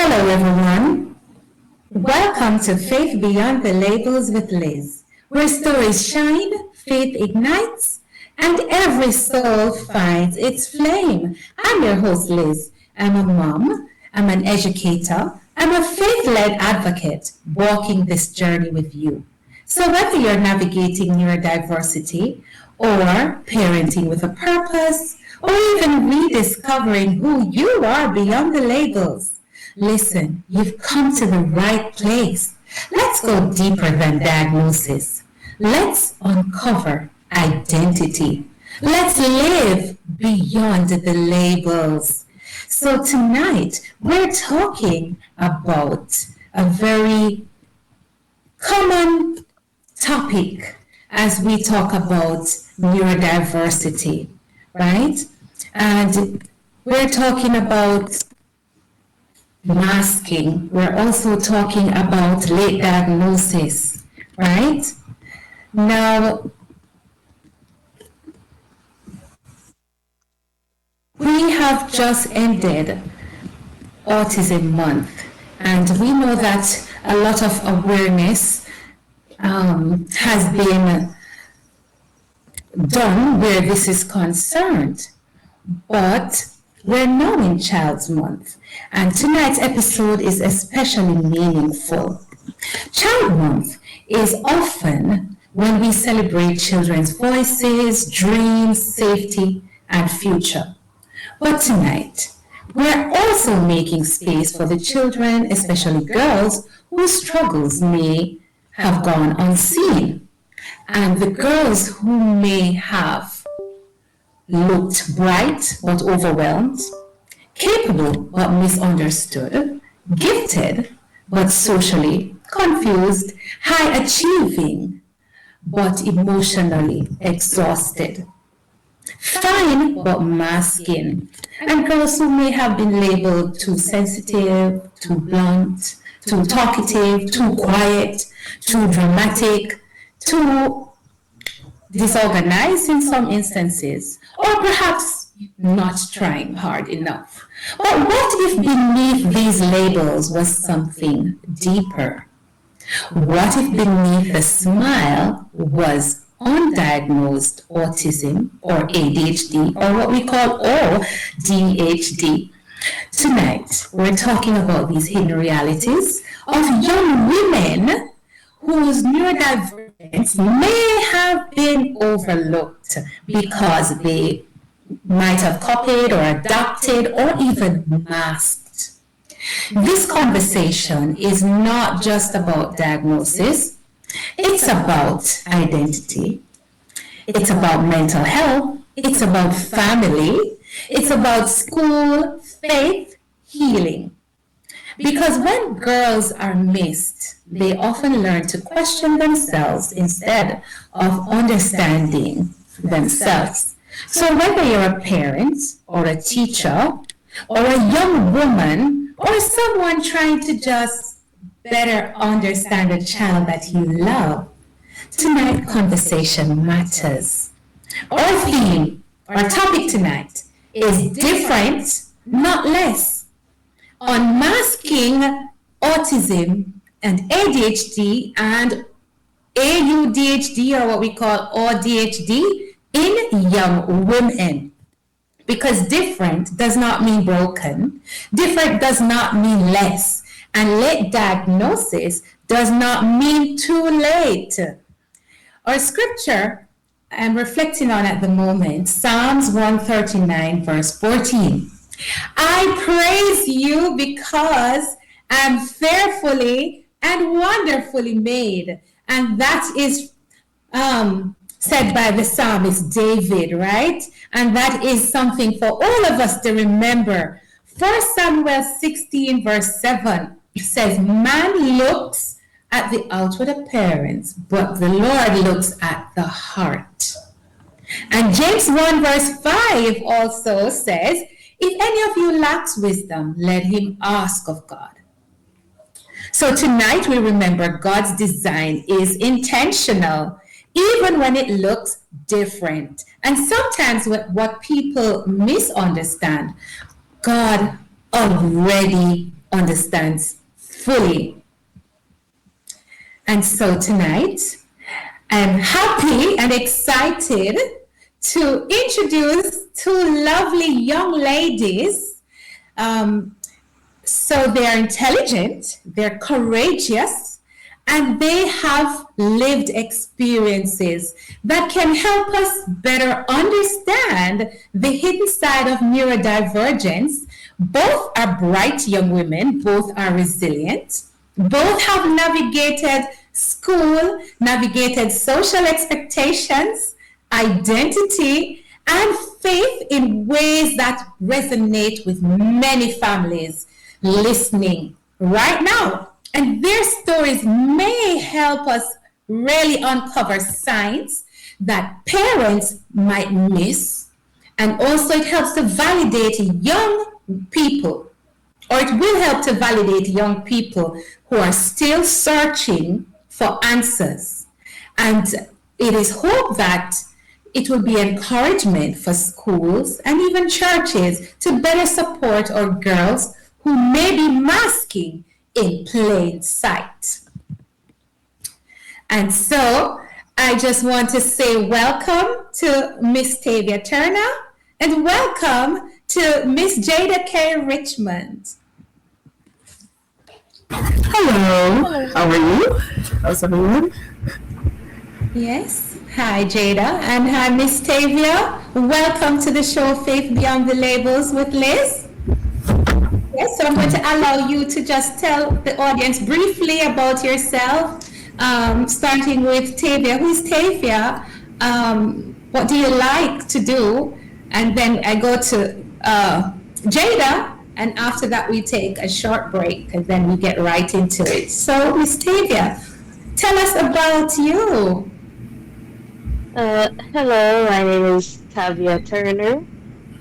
Hello, everyone. Welcome to Faith Beyond the Labels with Liz, where stories shine, faith ignites, and every soul finds its flame. I'm your host, Liz. I'm a mom, I'm an educator, I'm a faith-led advocate walking this journey with you. So whether you're navigating neurodiversity or parenting with a purpose, or even rediscovering who you are beyond the labels, listen, you've come to the right place. Let's go deeper than diagnosis. Let's uncover identity. Let's live beyond the labels. So tonight, we're talking about a very common topic as we talk about neurodiversity, right? And we're talking about masking. We're also talking about late diagnosis, right? Now, we have just ended Autism Month, and we know that a lot of awareness has been done where this is concerned, but we're now in Child's Month, and tonight's episode is especially meaningful. Child Month is often when we celebrate children's voices, dreams, safety, and future. But tonight, we're also making space for the children, especially girls, whose struggles may have gone unseen, and the girls who may have looked bright but overwhelmed, capable but misunderstood, gifted but socially confused, high achieving but emotionally exhausted, fine but masking, and girls who may have been labeled too sensitive, too blunt, too talkative, too quiet, too dramatic, too disorganized in some instances, or perhaps not trying hard enough. But what if beneath these labels was something deeper? What if beneath the smile was undiagnosed autism or ADHD, or what we call AuDHD? Tonight, we're talking about these hidden realities of young women whose neurodivergence may have been overlooked because they might have copied or adopted or even masked. This conversation is not just about diagnosis, it's about identity, it's about mental health, it's about family, it's about school, faith, healing. Because when girls are missed, they often learn to question themselves instead of understanding themselves. So whether you're a parent or a teacher or a young woman or someone trying to just better understand a child that you love, tonight's conversation matters. Our theme, our topic tonight is different, not less. Unmasking autism and ADHD and AuDHD, or what we call AuDHD, in young women. Because different does not mean broken, different does not mean less, and late diagnosis does not mean too late. Our scripture I'm reflecting on at the moment, Psalms 139, verse 14. I praise you because I'm fearfully and wonderfully made. And that is said by the psalmist David, right? And that is something for all of us to remember. 1 Samuel 16, verse 7 says, man looks at the outward appearance, but the Lord looks at the heart. And James 1, verse 5 also says, if any of you lacks wisdom, let him ask of God. So tonight we remember God's design is intentional, even when it looks different. And sometimes what people misunderstand, God already understands fully. And so tonight, I'm happy and excited to introduce two lovely young ladies. So they're intelligent, they're courageous, and they have lived experiences that can help us better understand the hidden side of neurodivergence. Both are bright young women, both are resilient, both have navigated school, navigated social expectations, identity, and faith in ways that resonate with many families listening right now. And their stories may help us really uncover signs that parents might miss. And also, it helps to validate young people, or it will help to validate young people who are still searching for answers. And it is hoped that it will be encouragement for schools and even churches to better support our girls who may be masking in plain sight. And so I just want to say welcome to Miss Tavia Turner and welcome to Miss Jada K. Richmond. Hello, how are you? How's everyone? Yes, hi Jada and hi Miss Tavia. Welcome to the show Faith Beyond the Labels with Liz. Yes, so I'm going to allow you to just tell the audience briefly about yourself, starting with Tavia. Who's Tavia? What do you like to do? And then I go to Jada, and after that we take a short break, and then we get right into it. So, Miss Tavia, tell us about you. Hello, my name is Tavia Turner.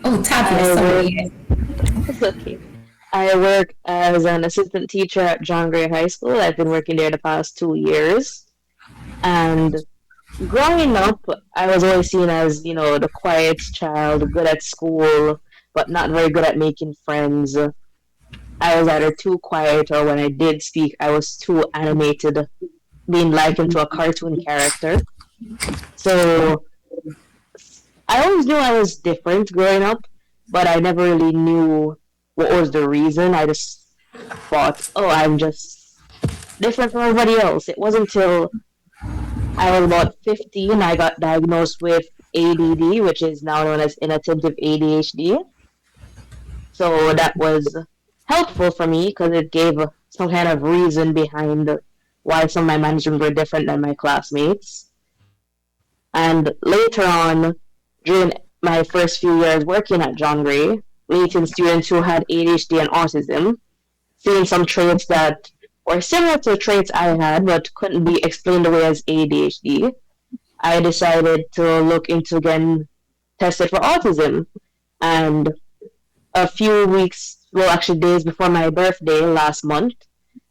Oh, Tavia, sorry. It's okay. I work as an assistant teacher at John Gray High School. I've been working there the past 2 years. And growing up, I was always seen as, the quiet child, good at school, but not very good at making friends. I was either too quiet, or when I did speak, I was too animated, being likened to a cartoon character. So I always knew I was different growing up, but I never really knew what was the reason. I just thought, oh, I'm just different from everybody else. It wasn't until I was about 15 I got diagnosed with ADD, which is now known as inattentive ADHD. So that was helpful for me because it gave some kind of reason behind why some of my management were different than my classmates. And later on, during my first few years working at John Gray, meeting students who had ADHD and autism, seeing some traits that were similar to traits I had but couldn't be explained away as ADHD, I decided to look into getting tested for autism. And a few weeks, well, actually days before my birthday last month,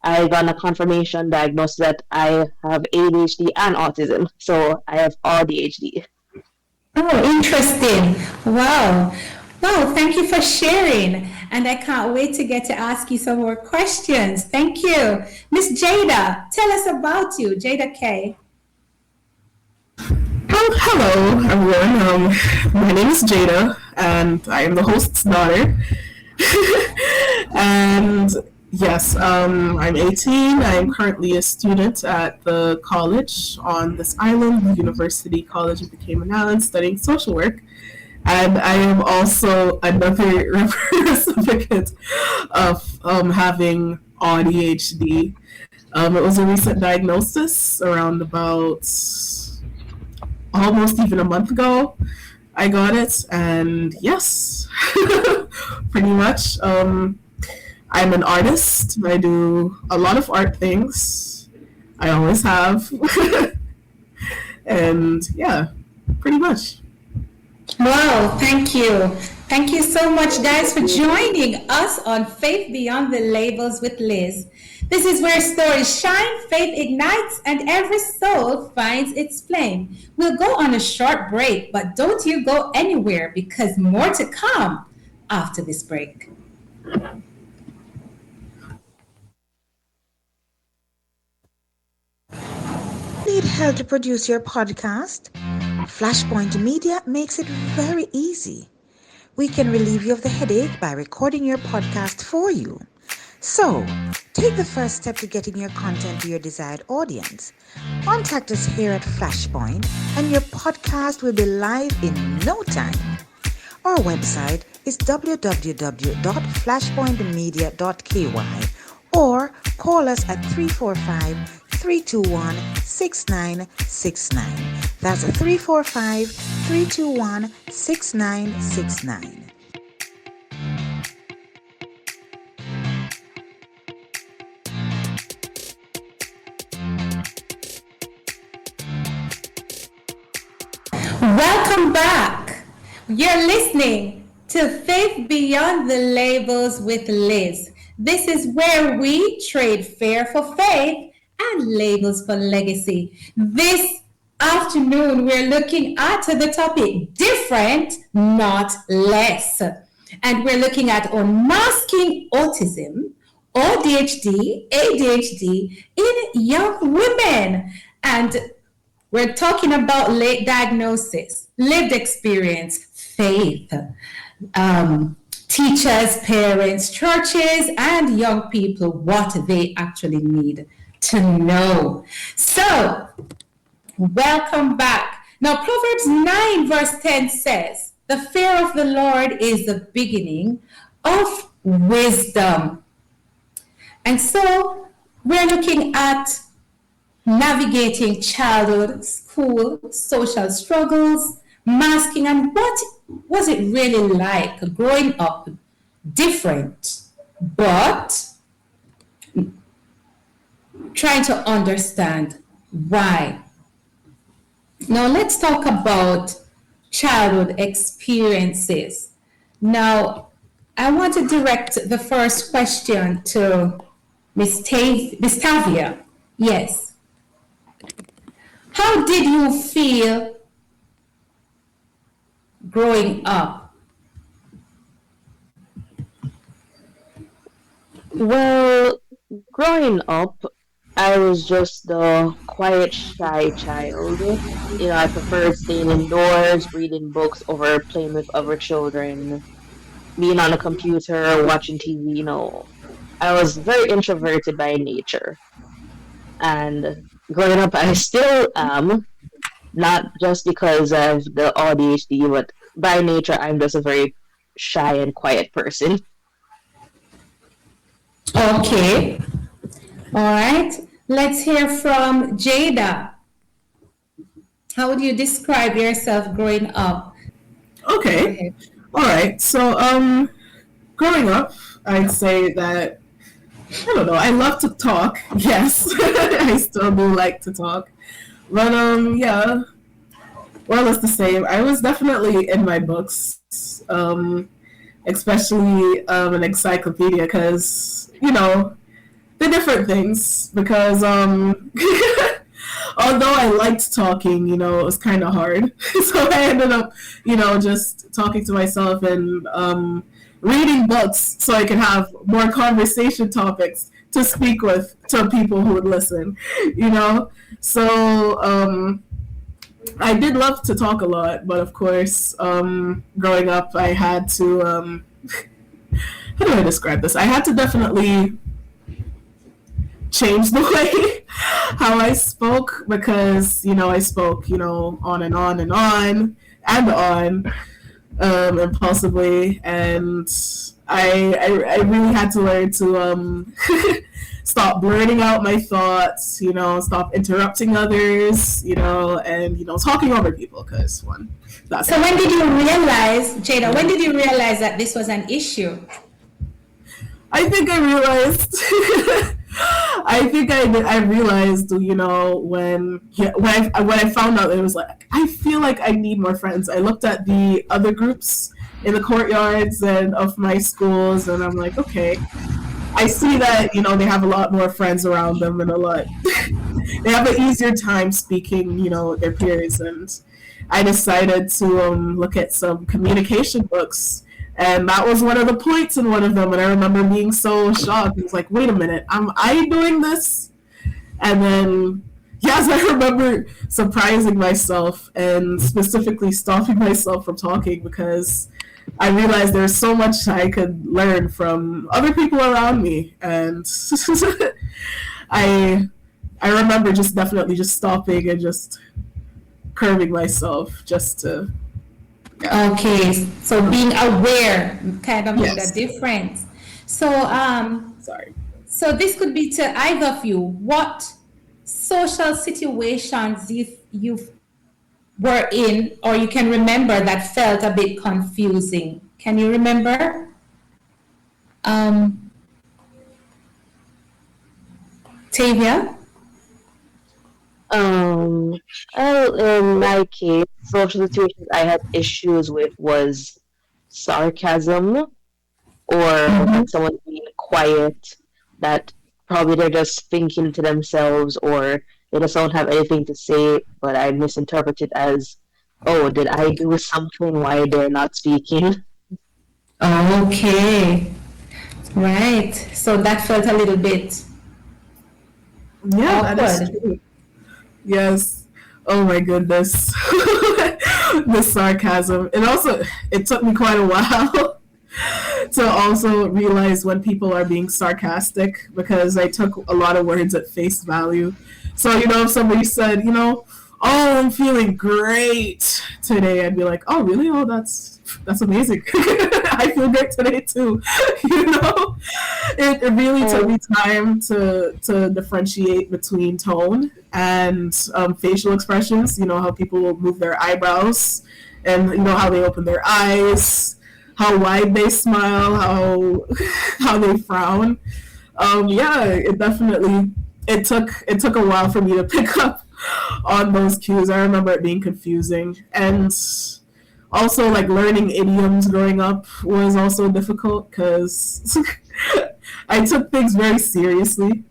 I got a confirmation diagnosis that I have ADHD and autism. So I have AuDHD. Oh, interesting. Wow. Wow, thank you for sharing. And I can't wait to get to ask you some more questions. Thank you. Miss Jada, tell us about you, Jada K. Oh, hello, everyone. My name is Jada, and I am the host's daughter. And yes, I'm 18. I'm currently a student at the college on this island, the University College of the Cayman Islands, studying social work. And I am also another recipient of having AuDHD. It was a recent diagnosis around about almost even a month ago. I got it, and yes, pretty much. I'm an artist. I do a lot of art things. I always have. And yeah, pretty much. Wow, thank you. Thank you so much, guys, for joining us on Faith Beyond the Labels with Liz. This is where stories shine, faith ignites, and every soul finds its flame. We'll go on a short break, but don't you go anywhere because more to come after this break. Need help to produce your podcast? Flashpoint Media makes it very easy. We can relieve you of the headache by recording your podcast for you. So, take the first step to getting your content to your desired audience. Contact us here at Flashpoint and your podcast will be live in no time. Our website is www.flashpointmedia.ky or call us at 345-321-6969. That's 345-321-6969. Welcome back. You're listening to Faith Beyond the Labels with Liz. This is where we trade fear for faith and labels for legacy. This afternoon, we're looking at the topic different, not less. And we're looking at unmasking autism, AuDHD, ADHD in young women. And we're talking about late diagnosis, lived experience, faith, teachers, parents, churches, and young people, what they actually need to know. So, welcome back. Now, Proverbs 9 verse 10 says, the fear of the Lord is the beginning of wisdom. And so, we're looking at navigating childhood, school, social struggles, masking, and what was it really like growing up different, but trying to understand why. Now let's talk about childhood experiences. Now, I want to direct the first question to Miss Tavia. Yes. How did you feel growing up? Well, growing up, I was just the quiet, shy child. I preferred staying indoors, reading books over playing with other children, being on a computer, watching TV. I was very introverted by nature. And growing up, I still am, not just because of the AuDHD, but by nature, I'm just a very shy and quiet person. Okay. All right. Let's hear from Jada. How would you describe yourself growing up? Okay. All right. So, growing up, I'd say that I don't know. I love to talk. Yes, I still do like to talk. But yeah. Well, it's the same. I was definitely in my books, especially an encyclopedia, because the different things. Because although I liked talking, it was kind of hard. So I ended up, just talking to myself and reading books so I could have more conversation topics to speak with to people who would listen, So I did love to talk a lot, but of course, growing up, I had to, how do I describe this? I had to definitely change the way how I spoke because, I spoke, on and on and on and on. Impulsively, and I really had to learn to stop blurting out my thoughts, stop interrupting others, and talking over people. Because So when did you realize, Jada? When did you realize that this was an issue? I think I realized. I realized, when I found out, it was like, I feel like I need more friends. I looked at the other groups in the courtyards and of my schools, and I'm like, okay, I see that, they have a lot more friends around them and they have an easier time speaking, with their peers. And I decided to look at some communication books. And that was one of the points in one of them. And I remember being so shocked. It was like, wait a minute, am I doing this? And then, yes, I remember surprising myself and specifically stopping myself from talking because I realized there's so much I could learn from other people around me, and I I remember just definitely just stopping and just curbing myself just to yeah. Okay, so being aware kind of made a Yes. difference. So, Sorry. so this could be to either of you. What social situations you were in, or you can remember that felt a bit confusing? Can you remember? Um, Tavia? Um, well, in my case, social situations I had issues with was sarcasm or Mhm. someone being quiet that probably they're just thinking to themselves or they just don't have anything to say, but I misinterpret it as, oh, did I do something why they're not speaking? Okay, right. So that felt a little bit Yeah, that is awkward. true. Yes. Oh my goodness. The sarcasm. And also, it took me quite a while to also realize when people are being sarcastic because I took a lot of words at face value. So, if somebody said, oh, I'm feeling great today, I'd be like, oh, really? Oh, that's amazing. I feel great today too. you know, it really took Oh, me time to differentiate between tone and facial expressions. How people will move their eyebrows, and how they open their eyes, how wide they smile, how how they frown. Yeah, it took a while for me to pick up on those cues. I remember it being confusing, and also like learning idioms growing up was also difficult because I took things very seriously.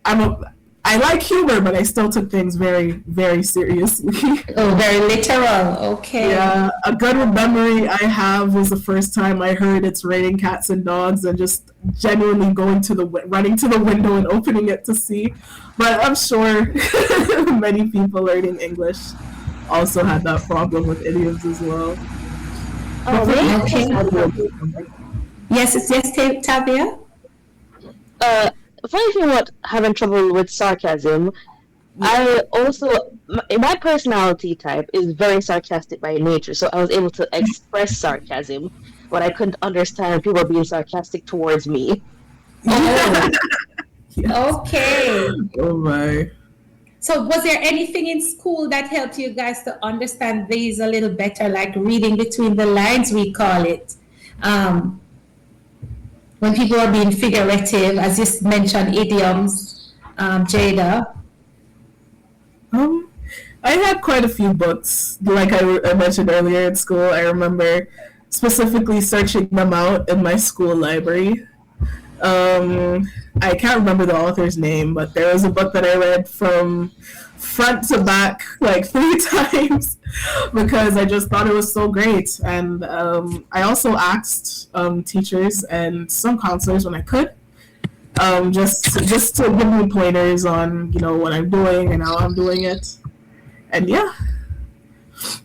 I'm a, I like humor, but I still took things very, very seriously. Oh, very literal. Okay. Yeah, a good memory I have was the first time I heard it's raining cats and dogs, and just genuinely running to the window and opening it to see. But I'm sure many people learning English also had that problem with idioms as well. But for may me, I Okay. just add one Yes, it's yes, Tavia. Uh, funny thing about having trouble with sarcasm, yeah. I also my personality type is very sarcastic by nature, so I was able to express sarcasm, but I couldn't understand people being sarcastic towards me. Yeah. Oh, Yes. okay. Oh my. So was there anything in school that helped you guys to understand these a little better, like reading between the lines, we call it? Um, when people are being figurative, as you mentioned, idioms, Jada. Um, I had quite a few books, like I mentioned earlier in school. I remember specifically searching them out in my school library. I can't remember the author's name, but there was a book that I read from front to back like 3 times because I just thought it was so great. And I also asked teachers and some counselors when I could, just to give me pointers on what I'm doing and how I'm doing it. And yeah,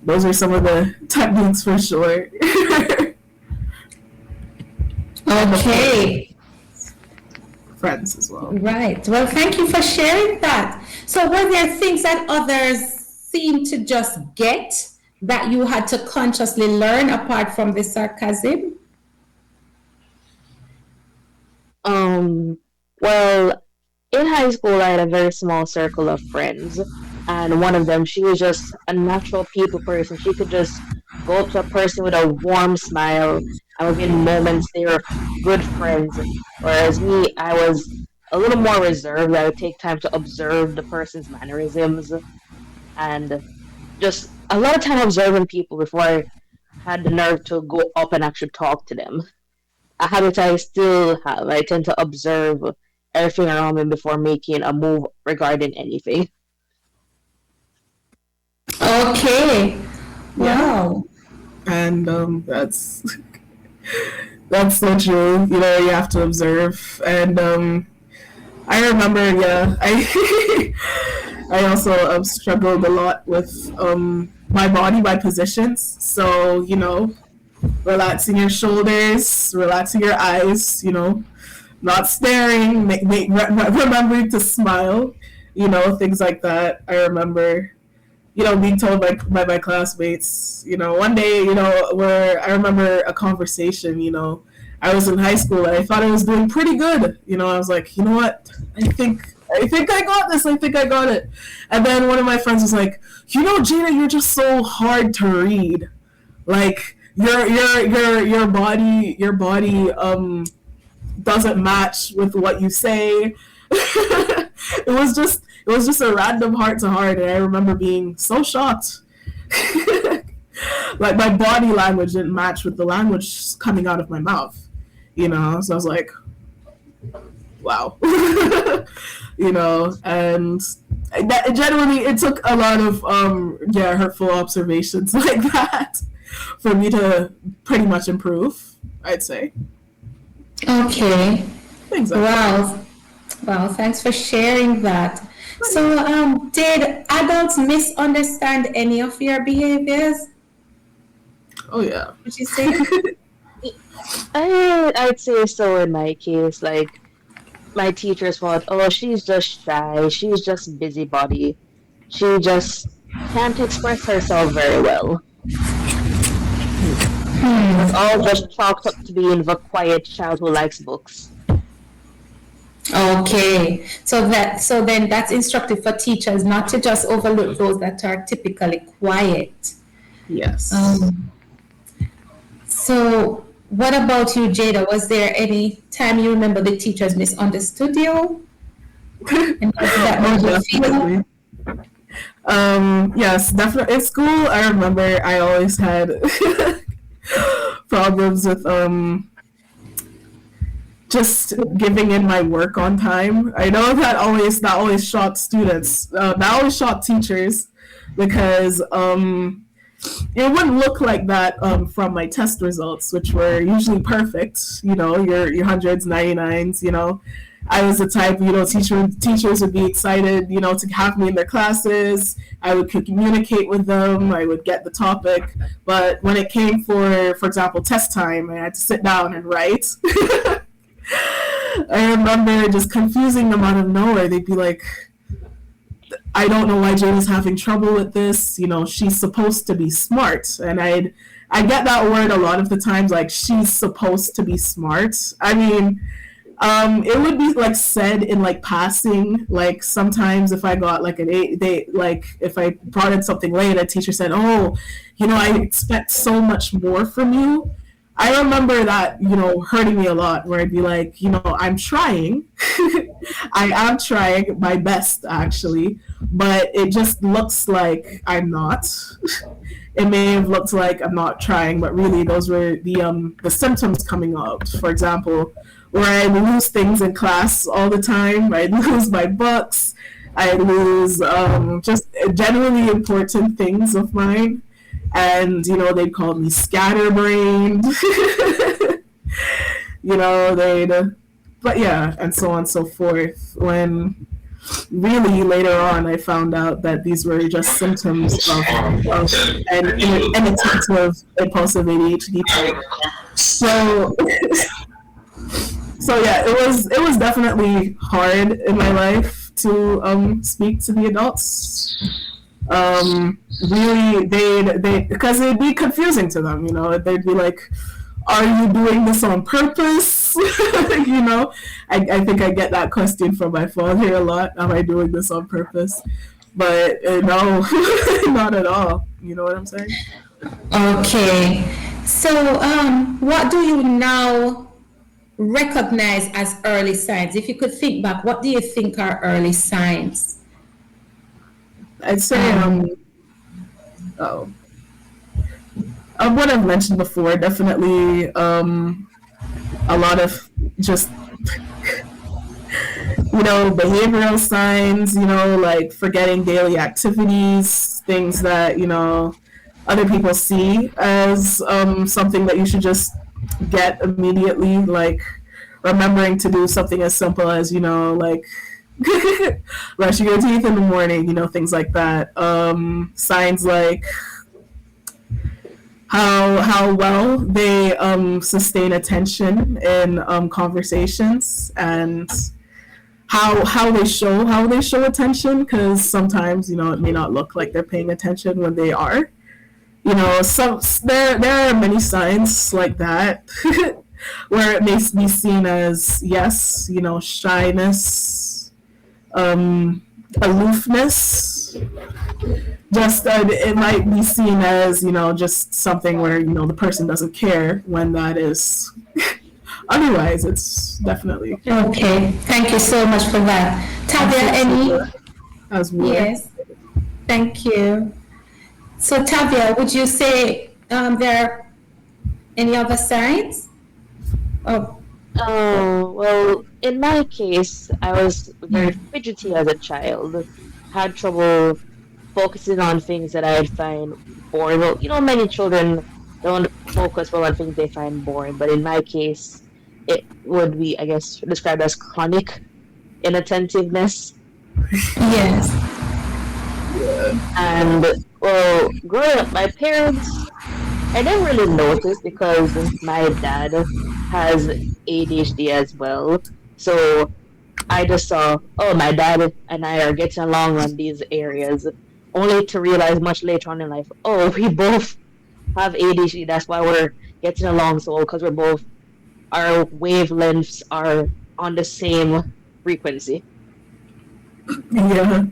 those are some of the techniques for sure. And of course, Okay, friends as well. right. Well, thank you for sharing that. So, were there things that others seem to just get that you had to consciously learn apart from the sarcasm? Um, well, in high school, I had a very small circle of friends, and one of them, she was just a natural people person. She could just go up to a person with a warm smile, and within moments, they were good friends. Whereas me, I was a little more reserved. I would take time to observe the person's mannerisms and just a lot of time observing people before I had the nerve to go up and actually talk to them. A habit I still have. I tend to observe everything around me before making a move regarding anything. Okay. Yeah, Wow. and that's so true. You have to observe, and I remember, yeah, I I also struggled a lot with my body, my positions. So, relaxing your shoulders, relaxing your eyes, not staring, remembering to smile, things like that. I remember, being told by my classmates, one day, where I remember a conversation, I was in high school and I thought I was doing pretty good. I was like, you know what? I think I got this. I think I got it. And then one of my friends was like, Gina, you're just so hard to read. Like your body doesn't match with what you say. It was just a random heart to heart, and I remember being so shocked. Like my body language didn't match with the language coming out of my mouth, So I was like, wow. And generally it took a lot of hurtful observations like that for me to pretty much improve, I'd say. Okay. Thanks. Wow. Wow, thanks for sharing that. So, did adults misunderstand any of your behaviors? Oh yeah. Would you say? I'd say so in my case. Like, my teachers thought, oh, she's just shy, she's just busybody, she just can't express herself very well. It's all just chalked up to being the quiet child who likes books. Okay, so then that's instructive for teachers not to just overlook those that are typically quiet. Yes. So what about you, Jada? Was there any time you remember the teachers misunderstood you? And how did that make you feel? Yes, definitely. In school, I remember I always had problems with just giving in my work on time. I know that always shocked students. That always shocked teachers because it wouldn't look like that from my test results, which were usually perfect. Your hundreds, 99s. I was the type, teachers would be excited, to have me in their classes. I would communicate with them. I would get the topic. But when it came for example, test time, I had to sit down and write. I remember just confusing them out of nowhere. They'd be like, I don't know why Jada's having trouble with this. She's supposed to be smart. And I get that word a lot of the times, like, she's supposed to be smart. I mean, it would be like said in like passing, like sometimes if I got like an 8, if I brought in something late, a teacher said, oh, I expect so much more from you. I remember that, hurting me a lot, where I'd be like, I'm trying. I am trying my best, actually, but it just looks like I'm not. It may have looked like I'm not trying, but really those were the symptoms coming out. For example, where I'd lose things in class all the time. I'd lose my books. I'd lose just generally important things of mine. And, they'd call me scatterbrained. But yeah, and so on and so forth. When really later on I found out that these were just symptoms of an inattentive impulsive ADHD type. So yeah, it was definitely hard in my life to speak to the adults. Really, they because it'd be confusing to them. They'd be like, "Are you doing this on purpose?" I think I get that question from my father a lot. Am I doing this on purpose? But no, not at all. You know what I'm saying? Okay. So, what do you now recognize as early signs? If you could think back, what do you think are early signs? I'd say, what I've mentioned before, definitely a lot of just, behavioral signs, like forgetting daily activities, things that, other people see as something that you should just get immediately, like remembering to do something as simple as, like brushing your teeth in the morning, things like that. Signs like how well they sustain attention in conversations, and how they show attention, because sometimes it may not look like they're paying attention when they are. Some there are many signs like that where it may be seen as, yes, shyness, aloofness. Just it might be seen as just something where the person doesn't care, when that is otherwise it's definitely Okay, thank you so much for that. Tavia, any? as well. Yes, thank you. So Tavia, would you say there are any other signs? Oh, Oh, well, in my case, I was very fidgety as a child, had trouble focusing on things that I'd find boring. Well, many children don't focus well on things they find boring, but in my case, it would be, I guess, described as chronic inattentiveness. yes. And, well, growing up, my parents, I didn't really notice because my dad has ADHD as well. So I just saw, oh, my dad and I are getting along on these areas, only to realize much later on in life, oh, we both have ADHD. That's why we're getting along so well, because we're both, our wavelengths are on the same frequency. Yeah.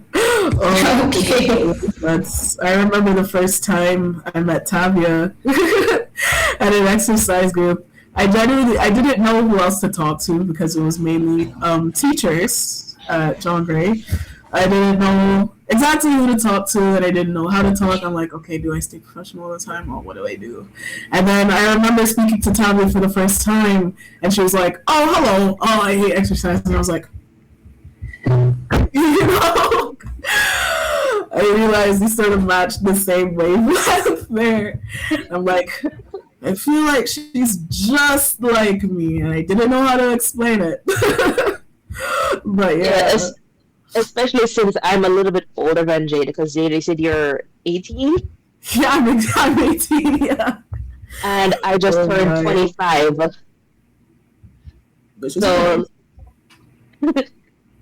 Okay. I remember the first time I met Tavia at an exercise group. I didn't know who else to talk to, because it was mainly teachers at John Gray. I didn't know exactly who to talk to, and I didn't know how to talk. I'm like, okay, do I stay professional all the time, or what do I do? And then I remember speaking to Tavia for the first time, and she was like, oh, hello, oh, I hate exercise. And I was like, I realized we sort of matched the same wavelength there. I'm like, I feel like she's just like me, and I didn't know how to explain it. But yeah. Especially since I'm a little bit older than Jada, because Jada said you're 18? Yeah, I'm 18, yeah. And I just turned 25. So, a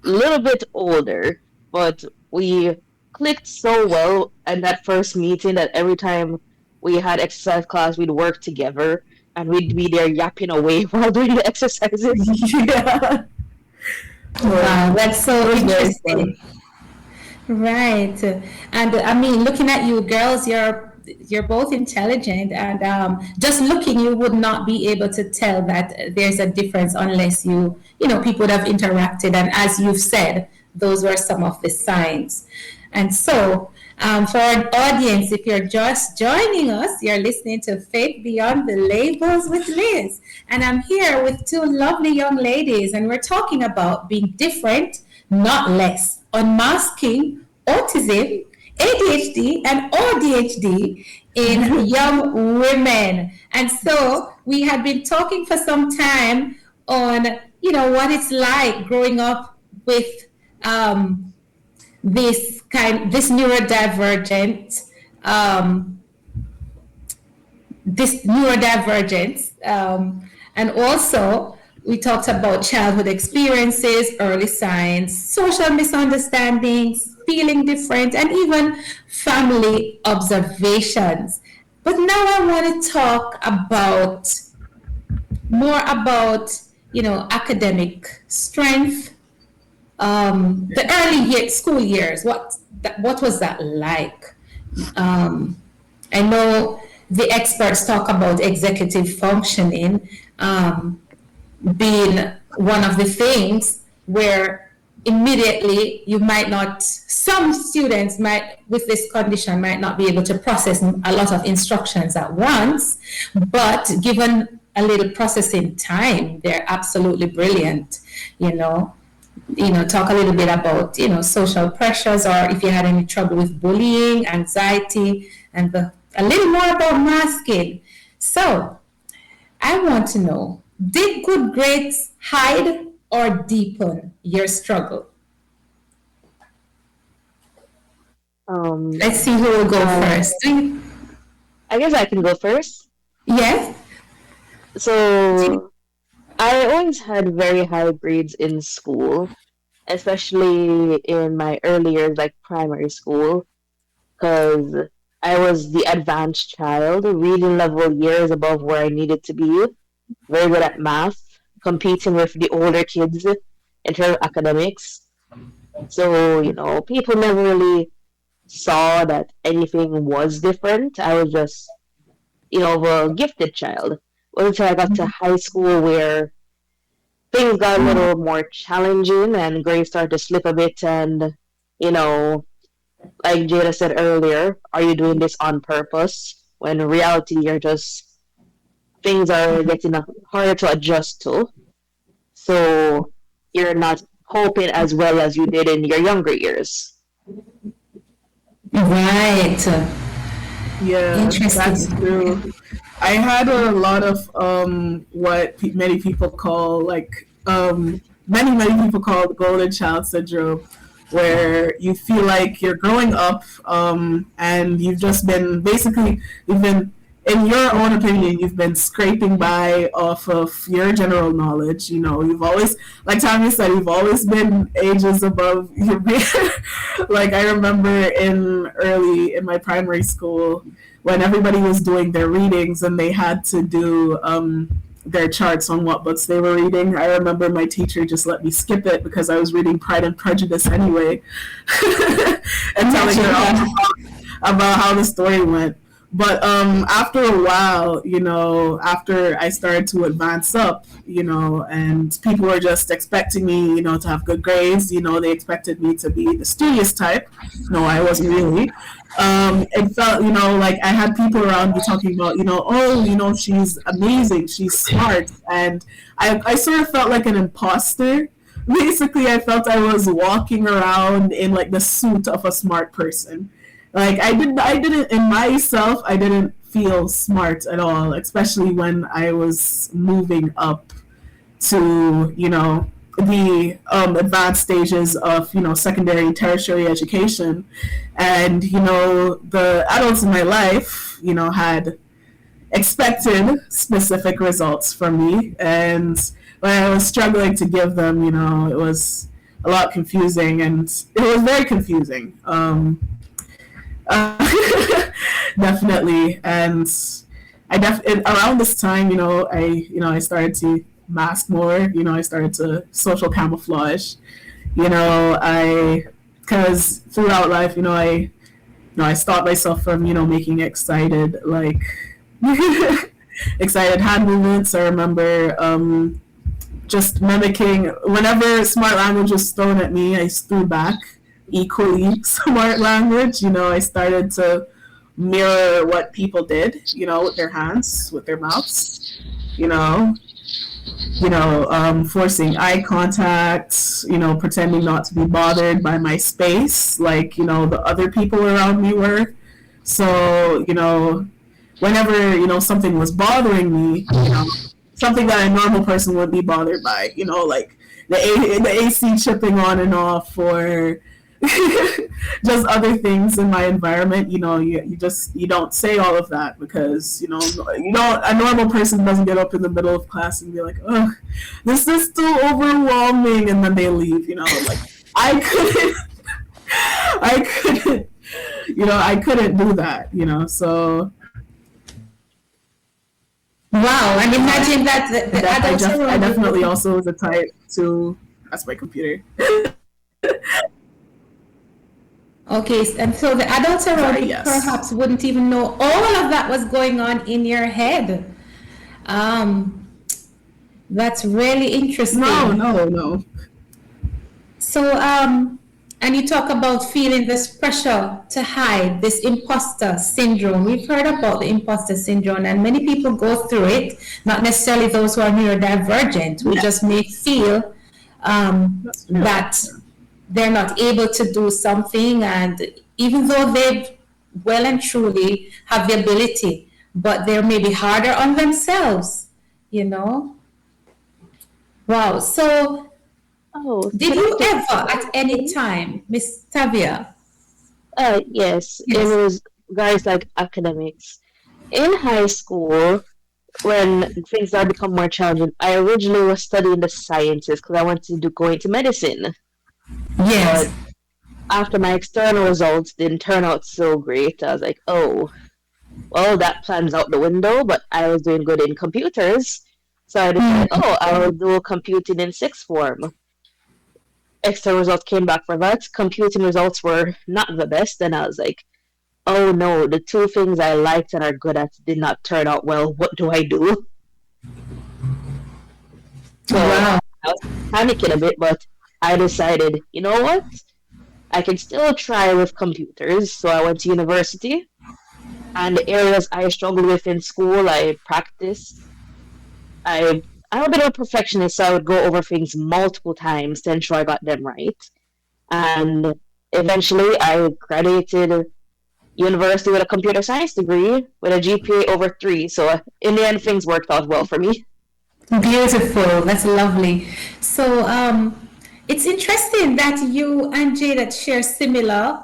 little bit older, but we clicked so well in that first meeting that every time we had exercise class, we'd work together, and we'd be there yapping away while doing the exercises. Yeah. Wow, that's so interesting. Right. And I mean, looking at you girls, you're both intelligent, and just looking, you would not be able to tell that there's a difference unless people would have interacted. And as you've said, those were some of the signs. And so, for our audience, if you're just joining us, you're listening to Faith Beyond the Labels with Liz. And I'm here with two lovely young ladies, and we're talking about being different, not less, unmasking autism, ADHD, and AuDHD in young women. And so we had been talking for some time on, what it's like growing up with this neurodivergence, and also we talked about childhood experiences, early signs, social misunderstandings, feeling different, and even family observations. But now I want to talk more about academic strength, the early school years. What was that like? I know the experts talk about executive functioning being one of the things where immediately some students with this condition might not be able to process a lot of instructions at once, but given a little processing time, they're absolutely brilliant. Talk a little bit about social pressures, or if you had any trouble with bullying, anxiety, and a little more about masking. So I want to know, did good grades hide or deepen your struggle? Um, Let's see who will go uh, first. I guess I can go first. Yes? So I always had very high grades in school, especially in my early years, like primary school, because I was the advanced child, reading level years above where I needed to be, very good at math, competing with the older kids in terms of academics. So, people never really saw that anything was different. I was just, a gifted child. Until I got to high school where things got a little more challenging and grades started to slip a bit and, you know, like Jada said earlier, are you doing this on purpose? When in reality you're just things are getting harder to adjust to. So you're not coping as well as you did in your younger years. Right. Yeah, that's Interesting. true. I had a lot of what many people call like many people call golden child syndrome, where you feel like you're growing up and you've just been basically you've been in your own opinion you've been scraping by off of your general knowledge. You've always, like Tommy said, you've always been ages above your peer. Like I remember in my primary school when everybody was doing their readings and they had to do their charts on what books they were reading. I remember my teacher just let me skip it because I was reading Pride and Prejudice anyway, and telling her all about how the story went. But after a while, after I started to advance up, and people were just expecting me, to have good grades. They expected me to be the studious type. No, I wasn't really. It felt, like I had people around me talking about, oh, she's amazing, she's smart. And I sort of felt like an imposter. Basically, I felt I was walking around in like the suit of a smart person. Like I didn't in myself, I didn't feel smart at all, especially when I was moving up to, the advanced stages of, secondary and tertiary education. And, the adults in my life, had expected specific results from me. And when I was struggling to give them, it was a lot confusing, and it was very confusing. Definitely. And around this time, I started to mask more. I started to social camouflage. I because throughout life, I stopped myself from making excited excited hand movements. I remember just mimicking whenever smart language was thrown at me, I threw back equally smart language. I started to mirror what people did, with their hands, with their mouths, you know, forcing eye contact, pretending not to be bothered by my space, like, the other people around me were. So, whenever, something was bothering me, something that a normal person would be bothered by, like the AC chipping on and off, or just other things in my environment. You don't say all of that because a normal person doesn't get up in the middle of class and be like, oh, this is too overwhelming, and then they leave. Like I couldn't, I couldn't do that. So Wow, and imagine that the adults I around definitely you. also was a type to. That's my computer. Okay, and so the adults around Sorry. you Yes. perhaps wouldn't even know all of that was going on in your head. Um, that's really No. interesting. No. No. So, and you talk about feeling this pressure to hide, this imposter syndrome. We've heard about the imposter syndrome, and many people go through it, not necessarily those who are neurodivergent, who just may feel That's true. that they're not able to do something, and even though they well and truly have the ability, but they're maybe harder on themselves, you know? Wow. So, Oh, did can I you just ever, at any say? time, Miss Tavia, Yes, it Yes. was guys like academics. In high school, when things started become more challenging, I originally was studying the sciences because I wanted to go into medicine. Yes. But after my external results didn't turn out so great, I was like, oh, well, that plan's out the window, but I was doing good in computers. So I decided, Mm. oh, I'll do computing in sixth form. External results came back for that. Computing results were not the best, and I was like, oh no, the two things I liked and are good at did not turn out well. What do I do? So Wow. I was panicking a bit, but I decided, you know what? I can still try with computers. So I went to university, and the areas I struggled with in school, I practiced. I'm a bit of a perfectionist, so I would go over things multiple times to ensure I got them right. And eventually, I graduated university with a computer science degree with a GPA over 3. So in the end, things worked out well for me. Beautiful. That's lovely. So, it's interesting that you and Jada share similar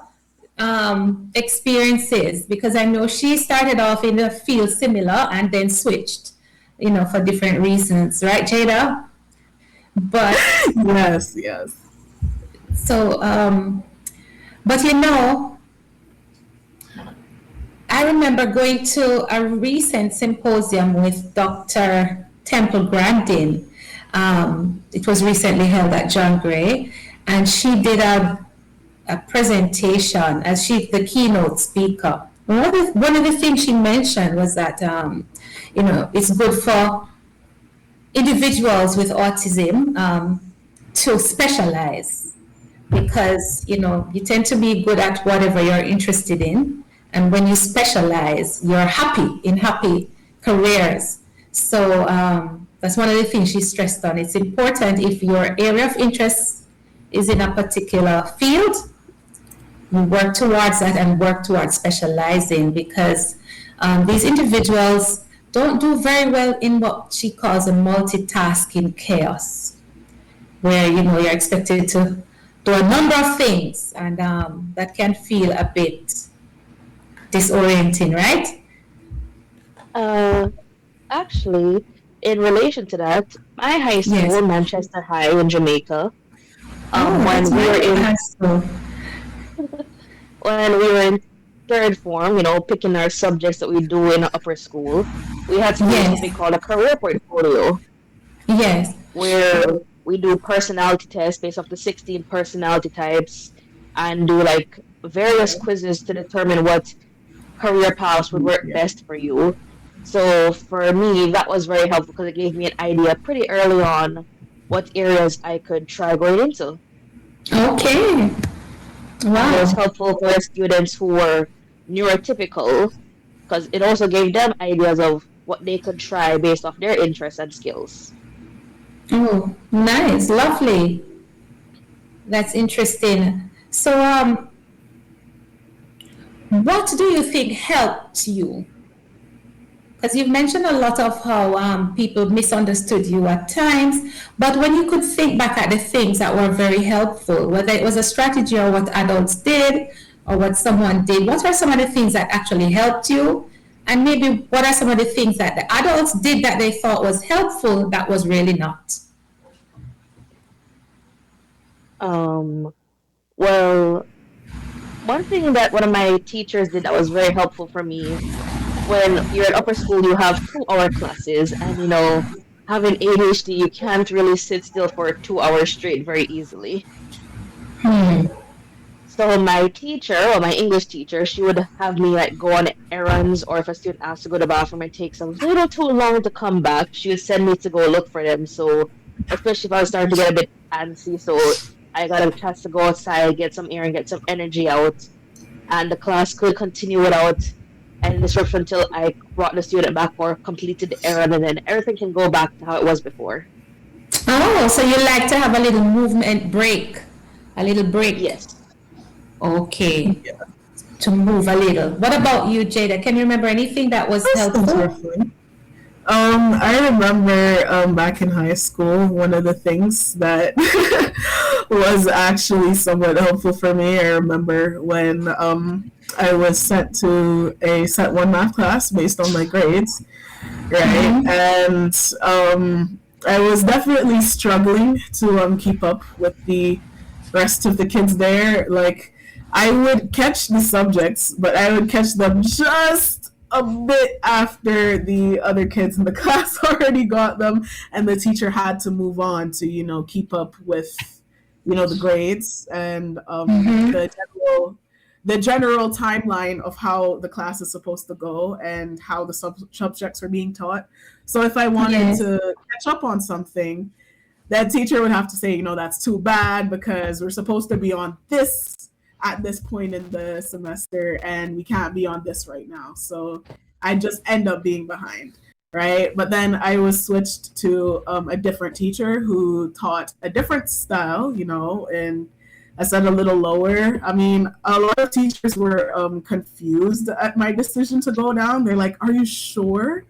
experiences because I know she started off in a field similar and then switched, for different reasons, right, Jada? But Yes, yes. so, but I remember going to a recent symposium with Dr. Temple Grandin. It was recently held at John Gray, and she did a presentation as the keynote speaker. One of the things she mentioned was that it's good for individuals with autism to specialize because you tend to be good at whatever you're interested in, and when you specialize you're happy in happy careers. So that's one of the things she stressed on. It's important if your area of interest is in a particular field, you work towards that and work towards specializing because these individuals don't do very well in what she calls a multitasking chaos, where you're expected to do a number of things, and that can feel a bit disorienting, right? Uh, Actually, in relation to that, my high Yes. school, Manchester High in Jamaica, Oh, that's when we my were in high school. third form, picking our subjects that we do in upper school, we had to do something Yes. called a career portfolio, Yes. where we do personality tests based off the 16 personality types and do like various quizzes to determine what career paths would work Yeah. best for you. So for me, that was very helpful because it gave me an idea pretty early on what areas I could try going into. Okay. And it was Wow. helpful for students who were neurotypical because it also gave them ideas of what they could try based off their interests and skills. Oh, nice. Lovely. That's interesting. So, what do you think helped you? Because you've mentioned a lot of how people misunderstood you at times, but when you could think back at the things that were very helpful, whether it was a strategy or what adults did or what someone did, what are some of the things that actually helped you? And maybe what are some of the things that the adults did that they thought was helpful that was really not? Um, well, one thing that one of my teachers did that was very helpful for me when you're in upper school, you have 2 hour classes, and having ADHD, you can't really sit still for 2 hours straight very easily. Hmm. So my teacher, or my English teacher, she would have me like go on errands, or if a student asked to go to the bathroom, it takes a little too long to come back, she would send me to go look for them. So especially if I was starting to get a bit antsy, so I got a chance to go outside, get some air, and get some energy out, and the class could continue without any disruption until I brought the student back or completed the errand, and then everything can go back to how it was before. Oh, so you like to have a little movement break, a little break. Yes. Okay, Yeah. to move a little. What about you, Jada? Can you remember anything that was Those were helpful? fun. I remember back in high school, one of the things that was actually somewhat helpful for me. I remember when I was sent to a Set 1 math class based on my grades, right? Mhm. And I was definitely struggling to keep up with the rest of the kids there. Like, I would catch the subjects, but I would catch them just a bit after the other kids in the class already got them, and the teacher had to move on to, keep up with, the grades and Mhm. the general timeline of how the class is supposed to go and how the subjects are being taught. So if I wanted Yes. to catch up on something, that teacher would have to say, that's too bad because we're supposed to be on this at this point in the semester and we can't be on this right now. So I just end up being behind, right? But then I was switched to a different teacher who taught a different style, and I said a little lower. I mean, a lot of teachers were confused at my decision to go down. They're like, "Are you sure?"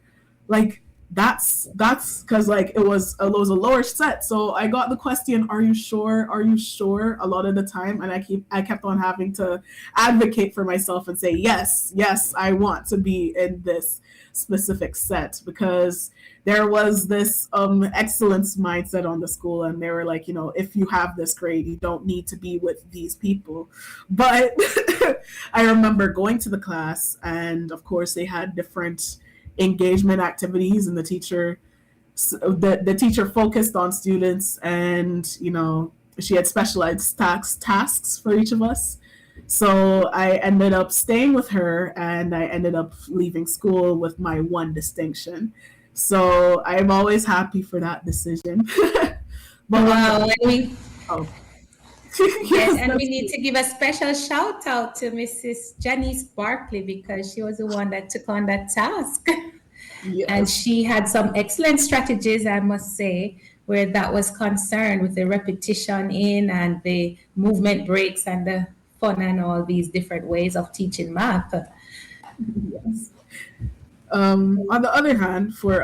Like, that's because like it was a lower set, so I got the question, are you sure a lot of the time, and I kept on having to advocate for myself and say yes, I want to be in this specific set, because there was this excellence mindset on the school, and they were like, if you have this grade, you don't need to be with these people. But I remember going to the class, and of course they had different engagement activities, and the teacher focused on students, and she had specialized tasks for each of us. So I ended up staying with her, and I ended up leaving school with my one distinction. So I'm always happy for that decision. But on the Wow. oh Yes, yes, and we need to give a special shout out to Mrs. Janice Barkley because she was the one that took on that task. And yes. she had some excellent strategies, I must say, where that was concerned with the repetition in and the movement breaks and the fun and all these different ways of teaching math. Yes. On the other hand, for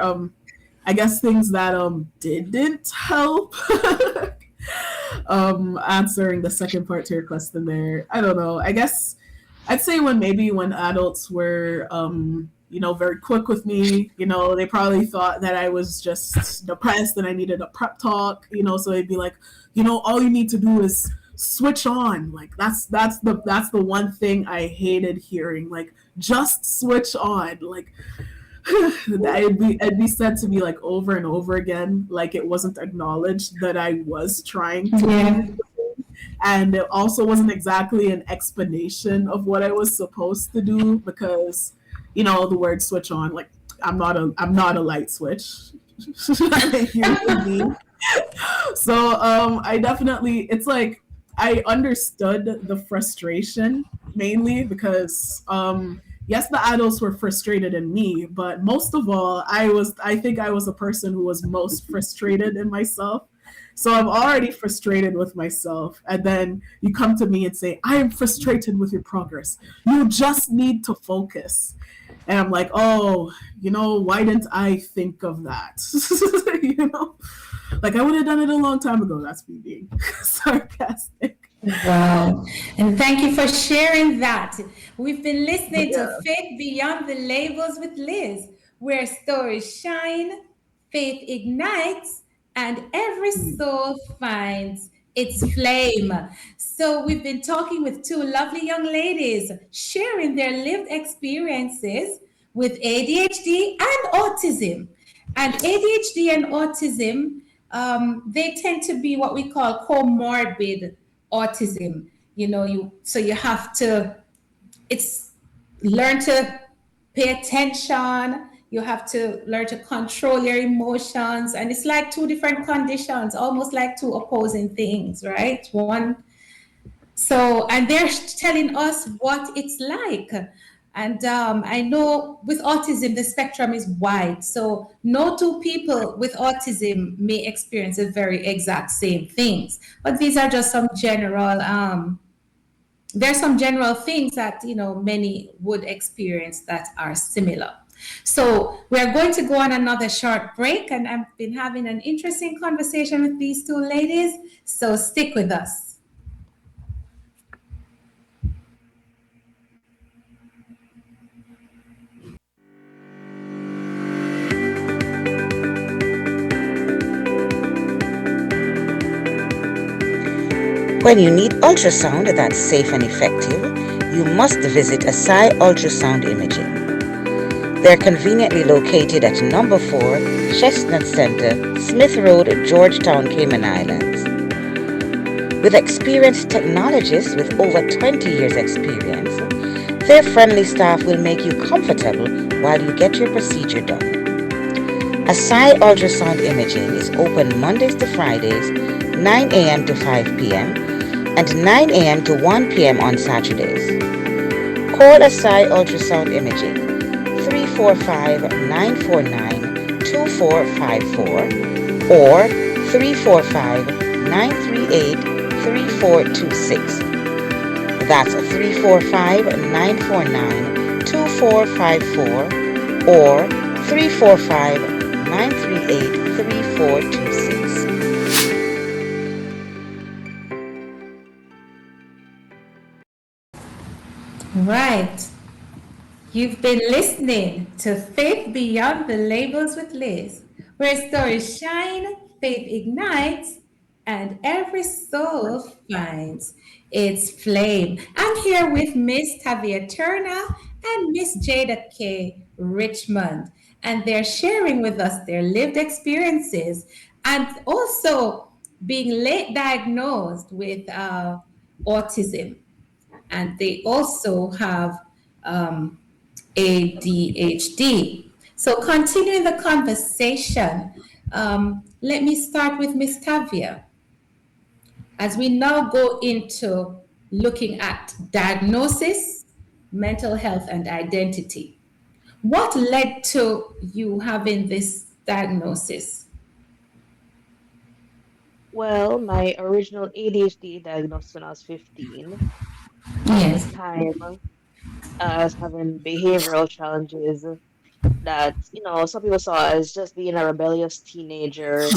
I guess things that didn't help answering the second part to your question there. I don't know. I guess I'd say when adults were very quick with me, they probably thought that I was just depressed and I needed a prep talk, so they'd be like, all you need to do is switch on. Like that's the one thing I hated hearing. Like, just switch on. Like, it'd be said to me like over and over again, like it wasn't acknowledged that I was trying to Yeah. be, and it also wasn't exactly an explanation of what I was supposed to do, because the word switch on, like, I'm not a light switch. I'm a human being. So I definitely, it's like I understood the frustration, mainly because yes, the adults were frustrated in me, but most of all, I think I was the person who was most frustrated in myself. So I'm already frustrated with myself, and then you come to me and say, I am frustrated with your progress, you just need to focus. And I'm like, oh, why didn't I think of that? you know like, I would have done it a long time ago. That's me being sarcastic. Wow. And thank you for sharing that. We've been But listening to yeah. Faith Beyond the Labels with Liz, where stories shine, faith ignites, and every soul finds its flame. So, we've been talking with two lovely young ladies sharing their lived experiences with ADHD and autism. And ADHD and autism, they tend to be what we call comorbid autism. You have to it's learn to pay attention. You have to learn to control your emotions, and it's like two different conditions, almost like two opposing things, right? And they're telling us what it's like. And I know with autism, the spectrum is wide. So no two people with autism may experience the very exact same things. But these are just some general, there's some general things that, many would experience that are similar. So we're going to go on another short break, and I've been having an interesting conversation with these two ladies. So stick with us. When you need ultrasound that's safe and effective, you must visit Asai Ultrasound Imaging. They're conveniently located at number 4 Chestnut Center, Smith Road, Georgetown, Cayman Islands. With experienced technologists with over 20 years experience, their friendly staff will make you comfortable while you get your procedure done. Asai Ultrasound Imaging is open Mondays to Fridays, 9 a.m. to 5 p.m. and 9 a.m. to 1 p.m. on Saturdays. Call Asai Ultrasound Imaging 345-949-2454 or 345-938-3426. That's 345-949-2454 or 345-938-3426. Right. You've been listening to Faith Beyond the Labels with Liz, where stories shine, faith ignites, and every soul finds its flame. I'm here with Miss Tavia Turner and Miss Jada K. Richmond, and they're sharing with us their lived experiences and also being late diagnosed with autism. And they also have um, ADHD. So, continuing the conversation, let me start with Miss Tavia. As we now go into looking at diagnosis, mental health, and identity, what led to you having this diagnosis? Well, my original ADHD diagnosed when I was 15. At the Yes. time, I was having behavioral challenges that, some people saw as just being a rebellious teenager.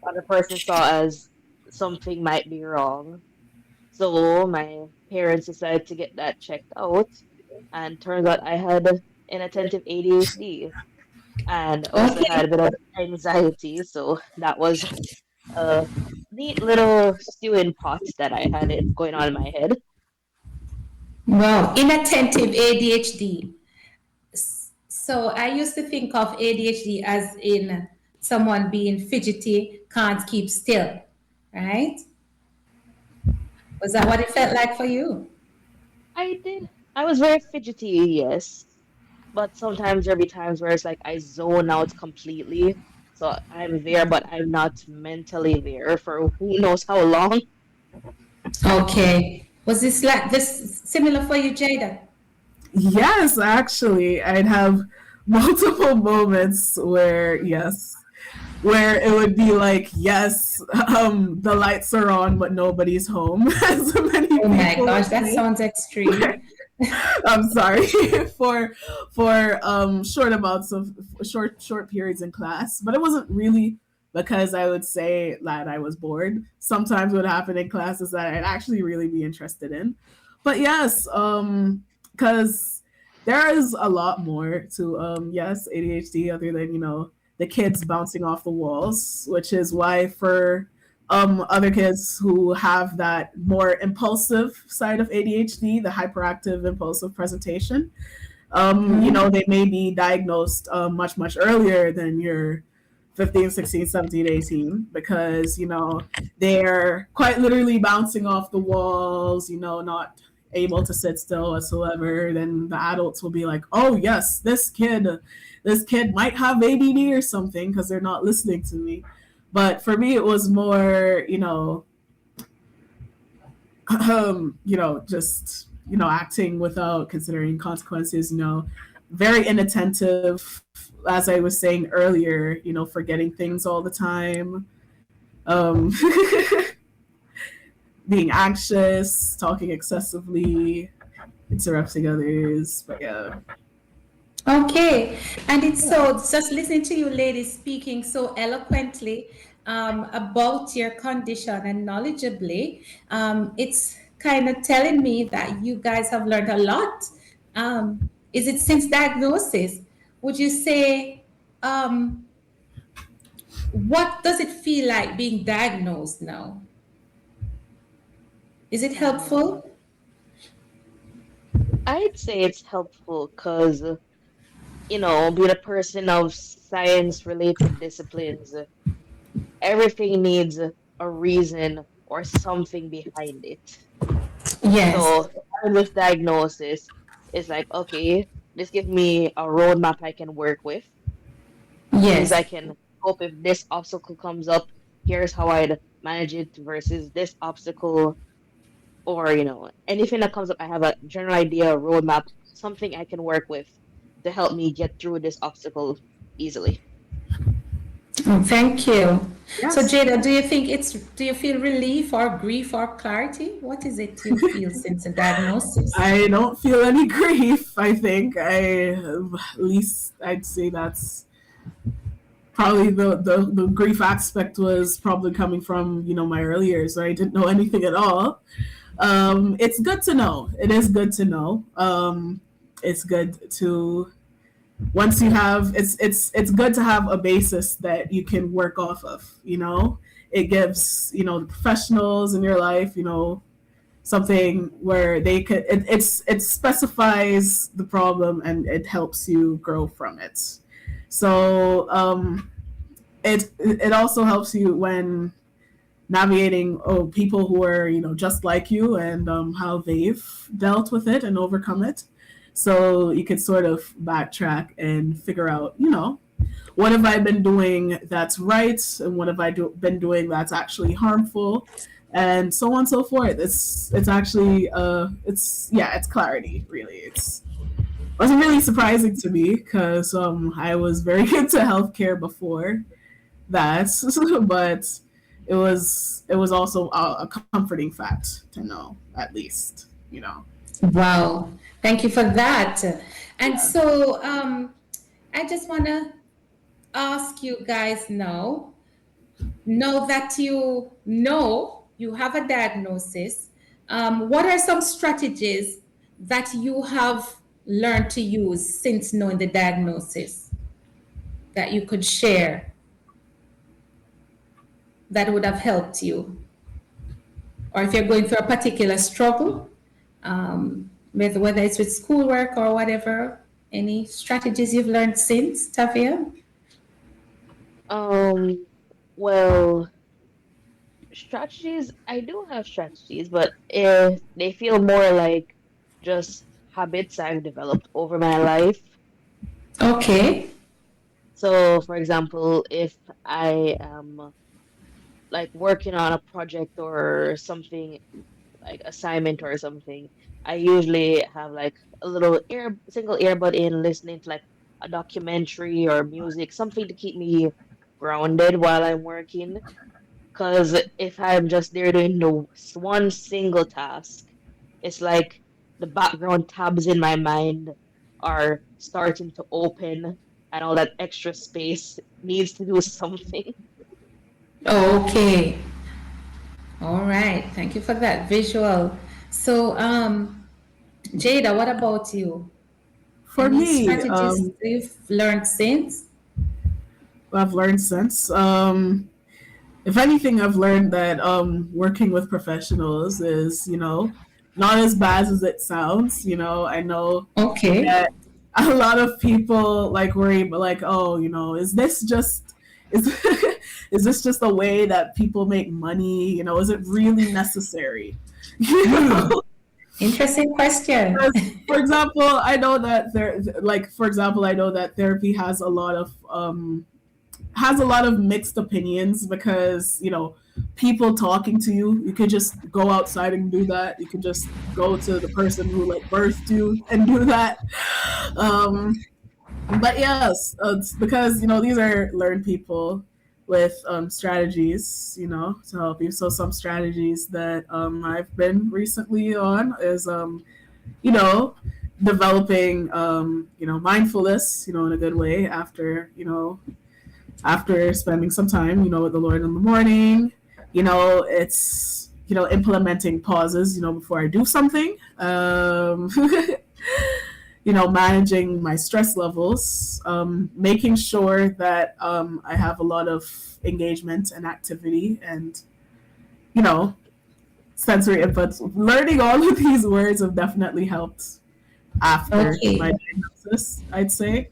Other person saw as something might be wrong. So my parents decided to get that checked out, and turns out I had inattentive ADHD and also Okay. had a bit of anxiety. So that was a neat little stewing pot that I had it going on in my head. Wow. Inattentive ADHD. So I used to think of ADHD as in someone being fidgety, can't keep still, right? Was that what it felt like for you? I did. I was very fidgety, yes, but sometimes there'll be times where it's like I zone out completely. So I'm there, but I'm not mentally there for who knows how long. Okay. Was this like this similar for you, Jada? Yes, actually, I'd have multiple moments where, yes, where it would be like, yes, the lights are on, but nobody's home, as many Oh my people gosh, would that say. sounds extreme. I'm sorry for short amounts of short periods in class, but it wasn't really because I would say that I was bored. Sometimes what happened in classes that I'd actually really be interested in. But yes, because there is a lot more to yes ADHD other than the kids bouncing off the walls, which is why for other kids who have that more impulsive side of ADHD, the hyperactive impulsive presentation. They may be diagnosed much earlier than your 15, 16, 17, 18 because, they're quite literally bouncing off the walls, not able to sit still whatsoever. Then the adults will be like, oh, yes, this kid might have ADD or something because they're not listening to me. But for me, it was more, just acting without considering consequences. Very inattentive, as I was saying earlier. Forgetting things all the time. Um, being anxious, talking excessively, interrupting others. But yeah. Okay, and it's so just listening to you ladies speaking so eloquently about your condition and knowledgeably, it's kind of telling me that you guys have learned a lot. Is it since diagnosis? Would you say, what does it feel like being diagnosed now? Is it Um, helpful? I'd say it's helpful because, being a person of science-related disciplines, everything needs a reason or something behind it. Yes, So having this diagnosis is like, okay, this gives me a roadmap I can work with. Means I yes, can cope if this obstacle comes up. Here's how I'd manage it versus this obstacle, or anything that comes up. I have a general idea, a roadmap, something I can work with to help me get through this obstacle easily. Thank you. So Yes. Jada, do you feel relief or grief or clarity? What is it you feel since the diagnosis? I don't feel any grief. I think at least I'd say that's probably the grief aspect was probably coming from my early years. So I didn't know anything at all. It's good to know. It is good to know. It's good to once you have it's good to have a basis that you can work off of. It gives the professionals in your life something where they could it specifies the problem and it helps you grow from it. So it also helps you when navigating people who are just like you and how they've dealt with it and overcome it, so you could sort of backtrack and figure out what have I been doing that's right and what have been doing that's actually harmful, and so on and so forth. It's actually it's clarity, really. It wasn't really surprising to me because I was very into healthcare before that, but it was also a comforting fact to know, at least. Wow, thank you for that. And Yeah. so I just want to ask you guys now that you have a diagnosis, what are some strategies that you have learned to use since knowing the diagnosis that you could share that would have helped you? Or if you're going through a particular struggle, with whether it's with schoolwork or whatever, any strategies you've learned since, Tavia? Um, well, strategies, I do have strategies, but they feel more like just habits I've developed over my life. Okay. So, for example, if I am like working on a project or something, like assignment or something, I usually have like a little single earbud in, listening to like a documentary or music, something to keep me grounded while I'm working. Because if I'm just there doing the one single task, it's like the background tabs in my mind are starting to open, and all that extra space needs to do something. Okay. All right. Thank you for that visual. So, Jada, what about you? For Any me, strategies you've learned since? I've learned since. If anything, I've learned that working with professionals is, not as bad as it sounds. I know Okay. that a lot of people like worry, but like, oh, is this just is is this just a way that people make money? Is it really necessary? You Hmm. know, Interesting question. because, for example, I know that I know that therapy has a lot of mixed opinions because people talking to you. You could just go outside and do that. You could just go to the person who like birthed you and do that. um but yes, it's because these are learned people with strategies to help you. So some strategies that I've been recently on is you know developing, mindfulness, in a good way after spending some time, with the Lord in the morning. It's, implementing pauses, before I do something. Managing my stress levels, making sure that I have a lot of engagement and activity and, you know, sensory inputs. Learning all of these words have definitely helped after my Okay. diagnosis, I'd say,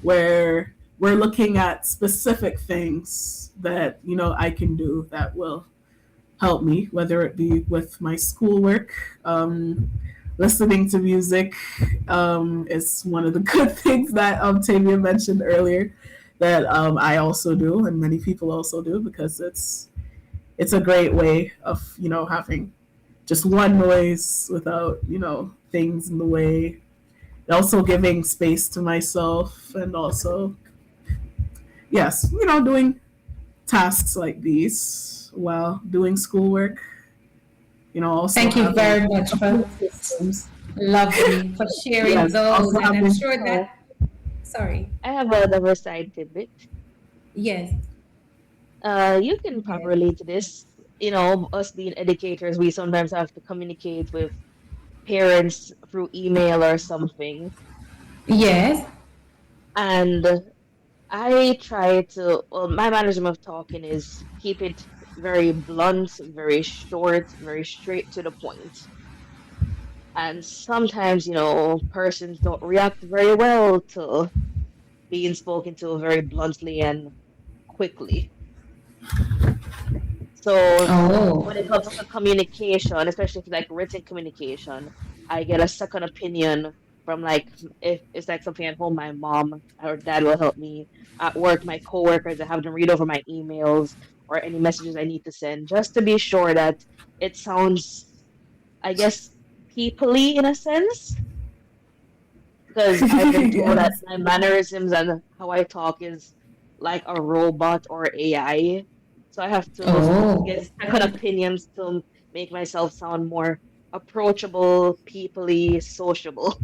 where we're looking at specific things that, I can do that will help me, whether it be with my schoolwork. Listening to music is one of the good things that Tavia mentioned earlier that I also do and many people also do because it's a great way of having just one noise without things in the way. Also giving space to myself and also yes, doing tasks like these while doing schoolwork. Also Thank you having very much for support systems. lovely for sharing Yes, those. also And I'm having sure Oh, that, sorry. I have another side tidbit. Yes, You can yes, probably relate to this. You know, us being educators, we sometimes have to communicate with parents through email or something. yes. And I try to, well, my management of talking is keep it very blunt, very short, very straight to the point. And sometimes, persons don't react very well to being spoken to very bluntly and quickly. So Oh, when it comes to communication, especially if like written communication, I get a second opinion from like if it's like something at home, my mom or dad will help me. At work, my coworkers, I have them read over my emails or any messages I need to send, just to be sure that it sounds, I guess, peoply in a sense. Because I've been told that yes. my mannerisms and how I talk is like a robot or AI. So I have to Oh, get second opinions to make myself sound more approachable, peoply, sociable.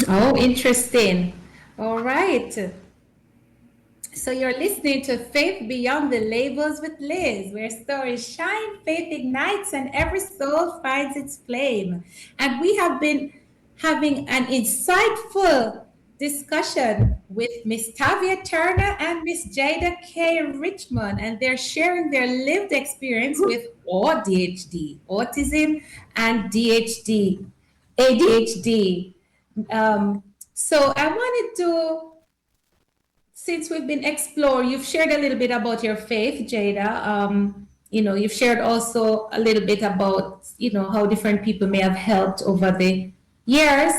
oh, interesting. All right. So you're listening to Faith Beyond the Labels with Liz, where stories shine, faith ignites, and every soul finds its flame. And we have been having an insightful discussion with Miss Tavia Turner and Miss Jada K. Richmond, and they're sharing their lived experience with AuDHD, autism and DHD, ADHD. So I wanted to, since we've been exploring, you've shared a little bit about your faith, Jada. You've shared also a little bit about, how different people may have helped over the years,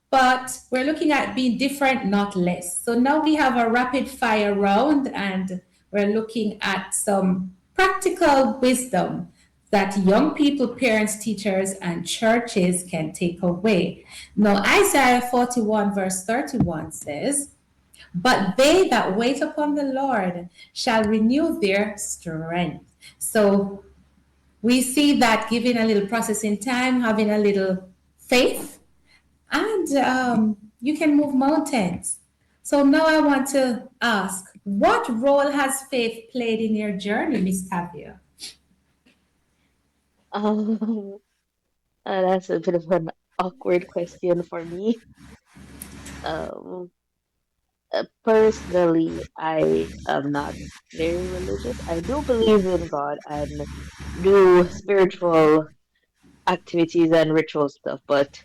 but we're looking at being different, not less. So now we have a rapid fire round and we're looking at some practical wisdom that young people, parents, teachers, and churches can take away. Now, Isaiah 41, verse 31 says, but they that wait upon the Lord shall renew their strength. So we see that giving a little processing time, having a little faith, and you can move mountains. So now I want to ask, what role has faith played in your journey, Miss Tavia? Um, that's a bit of an awkward question for me. Um, Personally, I am not very religious. I do believe in God and do spiritual activities and ritual stuff, but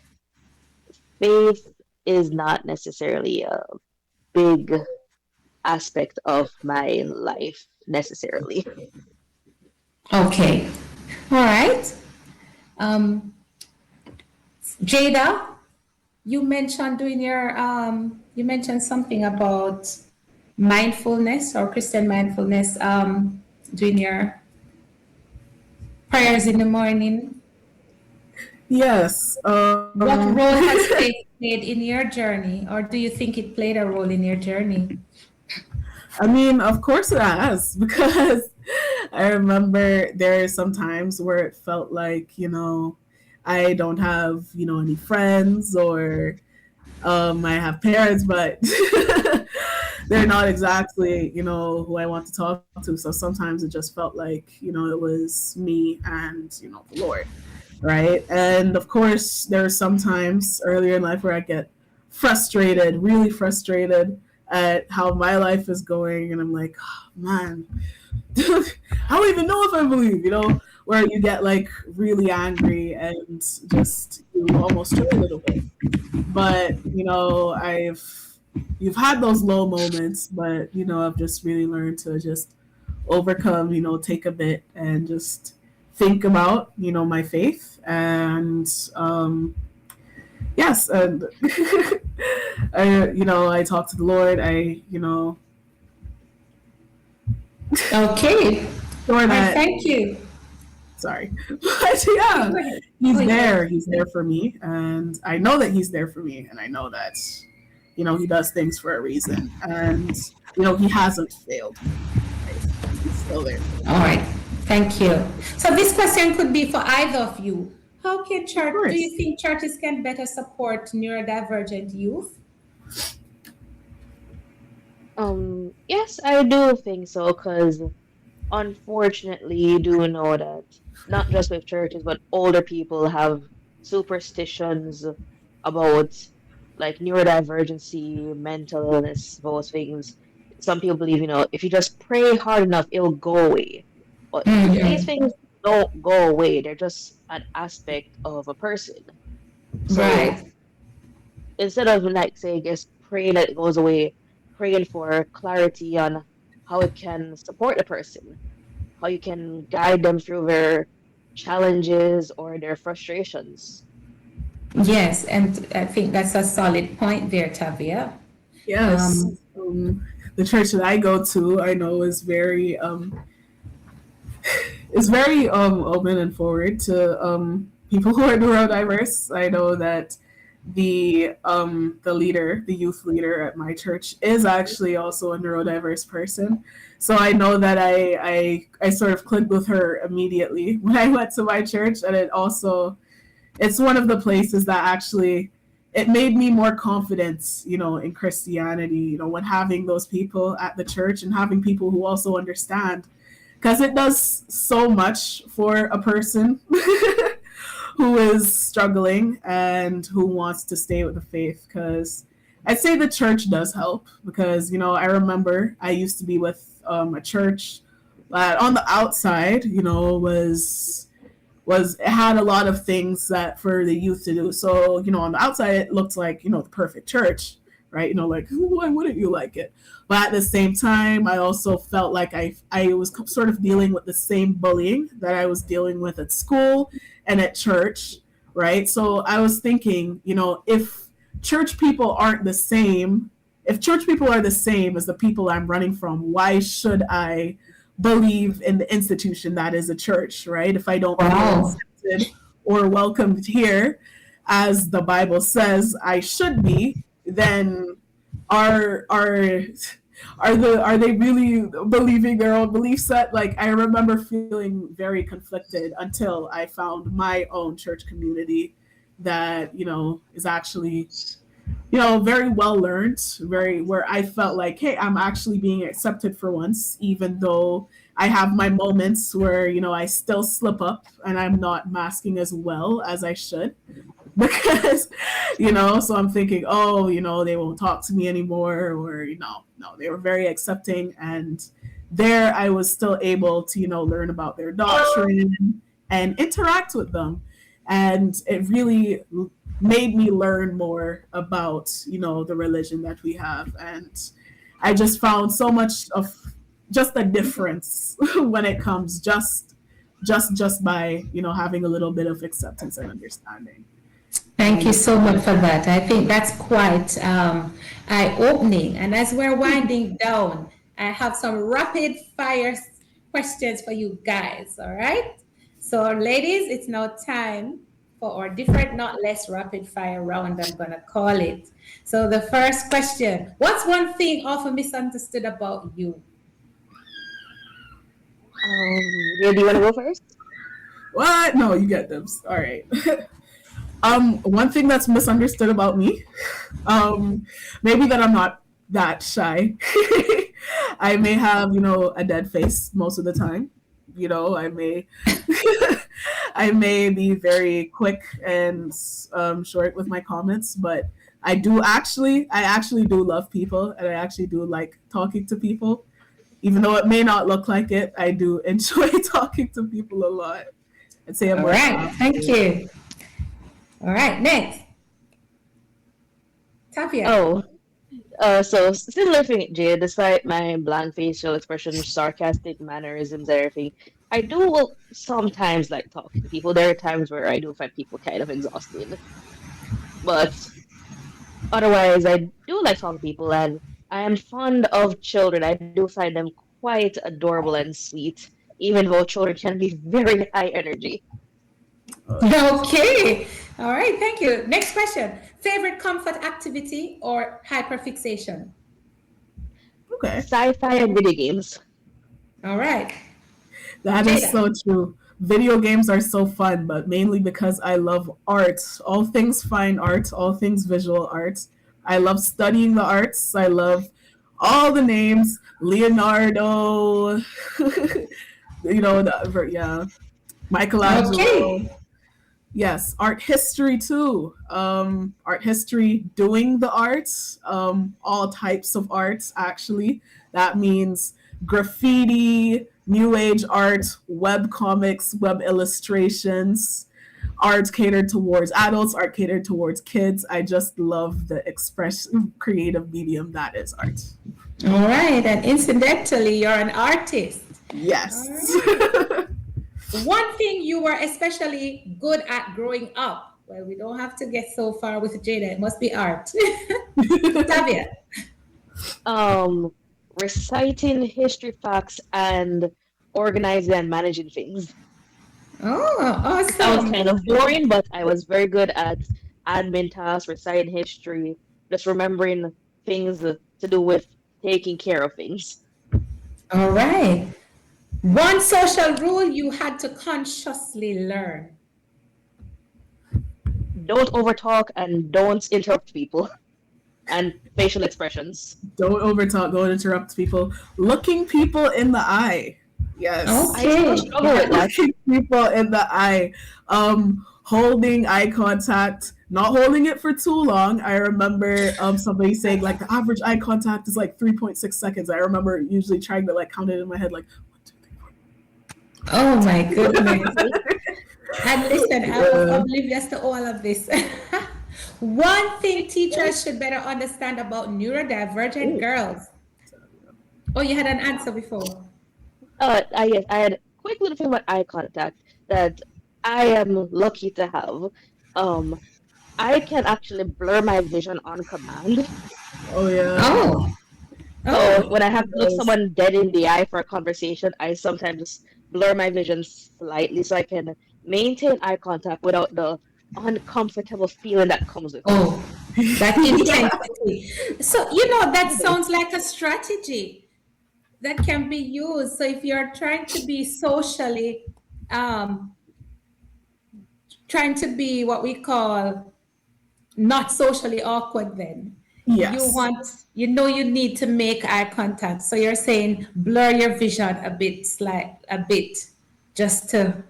faith is not necessarily a big aspect of my life necessarily. Okay. All right. Um, Jada, you mentioned you mentioned something about mindfulness or Christian mindfulness, doing your prayers in the morning. Yes. What role has faith played in your journey, or do you think it played a role in your journey? I mean, of course it has, because I remember there are some times where it felt like, I don't have, any friends, or I have parents, but they're not exactly, who I want to talk to. So sometimes it just felt like, it was me and, the Lord, right? And of course, there are some times earlier in life where I get frustrated, really frustrated at how my life is going. And I'm like, oh, man, I don't even know if I believe, where you get like really angry and just you almost throw a little bit. But you've had those low moments, but I've just really learned to just overcome, take a bit and just think about, my faith. And yes, and I talk to the Lord. Okay. Sure that, Thank you. sorry, but yeah, he's there for me, and I know that he's there for me, and I know that he does things for a reason, and he hasn't failed me. He's still there for me. All right. Thank you. So this question could be for either of you. How can church, do you think churches can better support neurodivergent youth? Yes, I do think so, because unfortunately, you do know that not just with churches, but older people have superstitions about like neurodivergency, mental illness, those things. Some people believe, if you just pray hard enough, it'll go away. But these things don't go away. They're just an aspect of a person. So Right. instead of like saying just praying that it goes away, praying for clarity on how it can support the person, how you can guide them through their challenges or their frustrations. Yes, and I think that's a solid point there, Tavia. Yes. Um, The church that I go to, I know is very open and forward to people who are neurodiverse. I know that the leader, the youth leader at my church, is actually also a neurodiverse person. So I know that I sort of clicked with her immediately when I went to my church, and it's one of the places that actually it made me more confident, in Christianity, when having those people at the church and having people who also understand, because it does so much for a person who is struggling and who wants to stay with the faith. Because I'd say the church does help, because I remember I used to be with a church that on the outside, was it had a lot of things that for the youth to do. So, on the outside it looked like, the perfect church, right? Like, why wouldn't you like it? But at the same time, I also felt like I was sort of dealing with the same bullying that I was dealing with at school and at church, right? So I was thinking, if church people aren't the same, if church people are the same as the people I'm running from, why should I believe in the institution that is a church, right? If I don't feel accepted or welcomed here, as the Bible says I should be, then are they really believing their own belief set? Like, I remember feeling very conflicted until I found my own church community that is actually very well learned, very where I felt like, hey, I'm actually being accepted for once, even though I have my moments where I still slip up and I'm not masking as well as I should. Because so I'm thinking, oh, they won't talk to me anymore, or no, they were very accepting, and there I was still able to learn about their doctrine and interact with them, and it really made me learn more about the religion that we have. And I just found so much of just a difference when it comes just by having a little bit of acceptance and understanding. Thank you so much for that. I think that's quite eye-opening. And as we're winding down, I have some rapid fire questions for you guys, all right? So ladies, it's now time for our different, not less rapid fire round, I'm gonna call it. So the first question, what's one thing often misunderstood about you? Yeah, do you want to go first? What? No, you get them. All right. One thing that's misunderstood about me, maybe that I'm not that shy. I may have, a dead face most of the time. I may, I may be very quick and short with my comments, but I actually do love people, and I actually do like talking to people. Even though it may not look like it, I do enjoy talking to people a lot. I'd say I'm All more right, thank talkative. you. All right, next, Tavia. Oh, so similar thing, Jay. Despite my bland facial expressions, sarcastic mannerisms, everything, I do sometimes like talking to people. There are times where I do find people kind of exhausting, but otherwise, I do like talking to people, and I am fond of children. I do find them quite adorable and sweet, even though children can be very high energy. Okay. All right, thank you. Next question. Favorite comfort activity or hyperfixation? Okay. Sci-fi and video games. All right. That is Jada. so true. Video games are so fun, but mainly because I love art. All things fine art, all things visual art. I love studying the arts. I love all the names. Leonardo, yeah, Michelangelo. Okay. Yes, art history too. Art history, doing the arts, all types of arts actually. That means graffiti, new age art, web comics, web illustrations, art catered towards adults, art catered towards kids. I just love the expressive creative medium that is art. All right. And incidentally, you're an artist. All Yes. right. One thing you were especially good at growing up. Well, we don't have to get so far with Jada. It must be art. Tavia. Um, Reciting history facts and organizing and managing things. Oh, Sounds awesome. kind of boring, but I was very good at admin tasks, reciting history, just remembering things to do with taking care of things. All right. One social rule you had to consciously learn. Don't overtalk and don't interrupt people. And facial expressions. Don't overtalk, don't interrupt people. Looking people in the eye. Yes. I still Okay. struggle with that. Looking people in the eye. Holding eye contact, not holding it for too long. I remember somebody saying like the average eye contact is like 3.6 seconds. I remember usually trying to like count it in my head like 1, Oh my 2, 3, 4. goodness. And listen, I was Yeah. oblivious to all of this. One thing teachers should better understand about neurodivergent Ooh. girls. Oh, you had an answer before. I had a quick little thing about eye contact that I am lucky to have. Um, I can actually blur my vision on command. Oh yeah. Oh, So oh, when I have to look Yes. someone dead in the eye for a conversation, I sometimes just blur my vision slightly so I can maintain eye contact without the uncomfortable feeling that comes with it. oh, that intensity. So, that sounds like a strategy that can be used. So, if you're trying to be socially, um, trying to be what we call not socially awkward, then you Yes. want, you need to make eye contact. So, you're saying blur your vision a bit, just to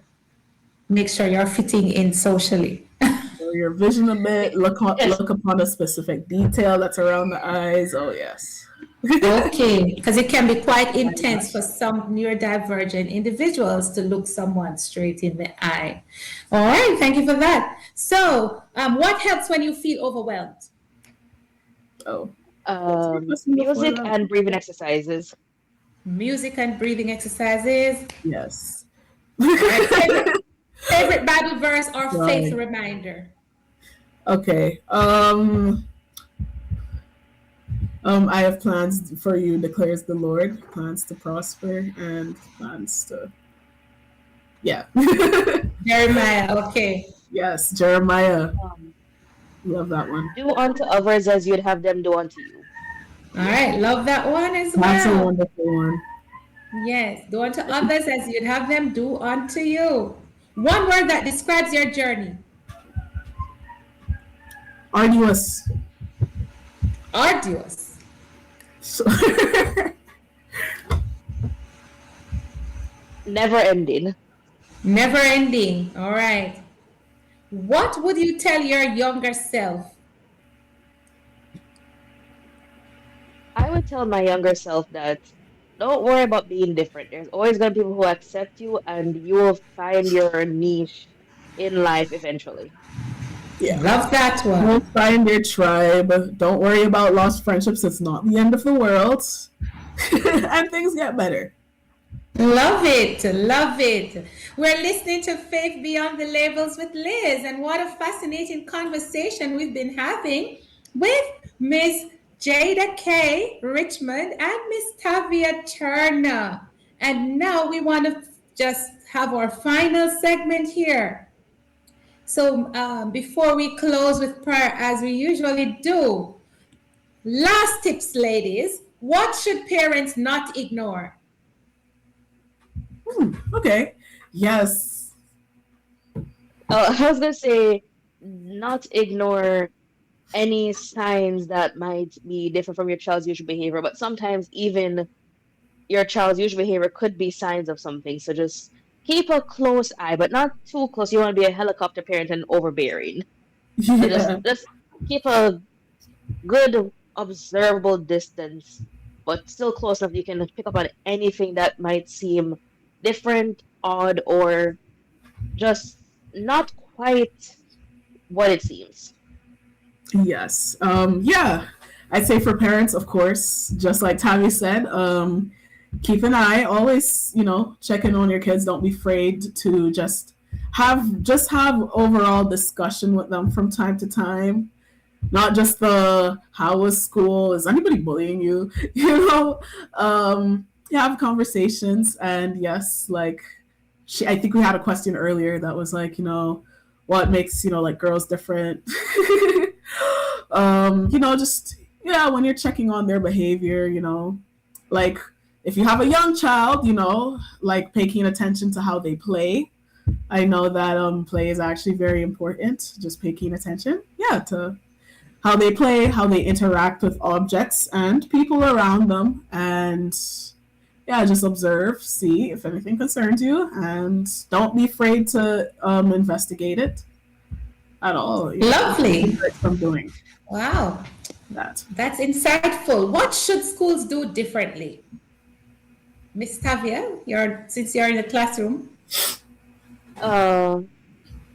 make sure you're fitting in socially. Blur your vision a bit. Yes, Look upon a specific detail that's around the eyes. Oh yes. Okay, because it can be quite intense for some neurodivergent individuals to look someone straight in the eye. All right, thank you for that. So, what helps when you feel overwhelmed? Oh. What's your question before music that? and breathing exercises. Music and breathing exercises. Yes. All right, favorite Bible verse or faith Right. reminder? Okay. I have plans for you, declares the Lord. Plans to prosper and plans to. Yeah. Jeremiah, okay. Yes, Jeremiah. Um, Love that one. do unto others as you'd have them do unto you. All right, love that one as That's a well. wonderful one. Yes, do unto others as you'd have them do unto you. One word that describes your journey. Arduous. Arduous. So, Never ending. Never ending. All right. What would you tell your younger self? I would tell my younger self that don't worry about being different. There's always going to be people who accept you, and you will find your niche in life eventually. yeah. Love that You'll one. find your tribe. Don't worry about lost friendships. It's not the end of the world. And things get better. Love it. Love it. We're listening to Faith Beyond the Labels with Liz, and what a fascinating conversation we've been having with Miss Jada K. Richmond and Miss Tavia Turner. And now we want to just have our final segment here. So before we close with prayer, as we usually do, last tips, ladies. What should parents not ignore? Okay. Yes. I was going to say, not ignore any signs that might be different from your child's usual behavior, but sometimes even your child's usual behavior could be signs of something. So just keep a close eye, but not too close. You want to be a helicopter parent and overbearing. So just Yeah. just keep a good observable distance, but still close enough you can pick up on anything that might seem different, odd, or just not quite what it seems. Yes. Yeah. I'd say for parents, of course, just like Tavi said, keep an eye. Always, checking on your kids. Don't be afraid to just have overall discussion with them from time to time. Not just the how was school? Is anybody bullying you? Have conversations. And yes, like I think we had a question earlier that was like, what makes like girls different. Just yeah, when you're checking on their behavior, like if you have a young child, like paying attention to how they play. I know that play is actually very important. Just paying attention, yeah, to how they play, how they interact with objects and people around them, and yeah, just observe, see if anything concerns you, and don't be afraid to investigate it at all. Lovely. From doing Wow. that. That's insightful. What should schools do differently? Miss Tavia, since you're in the classroom. Uh,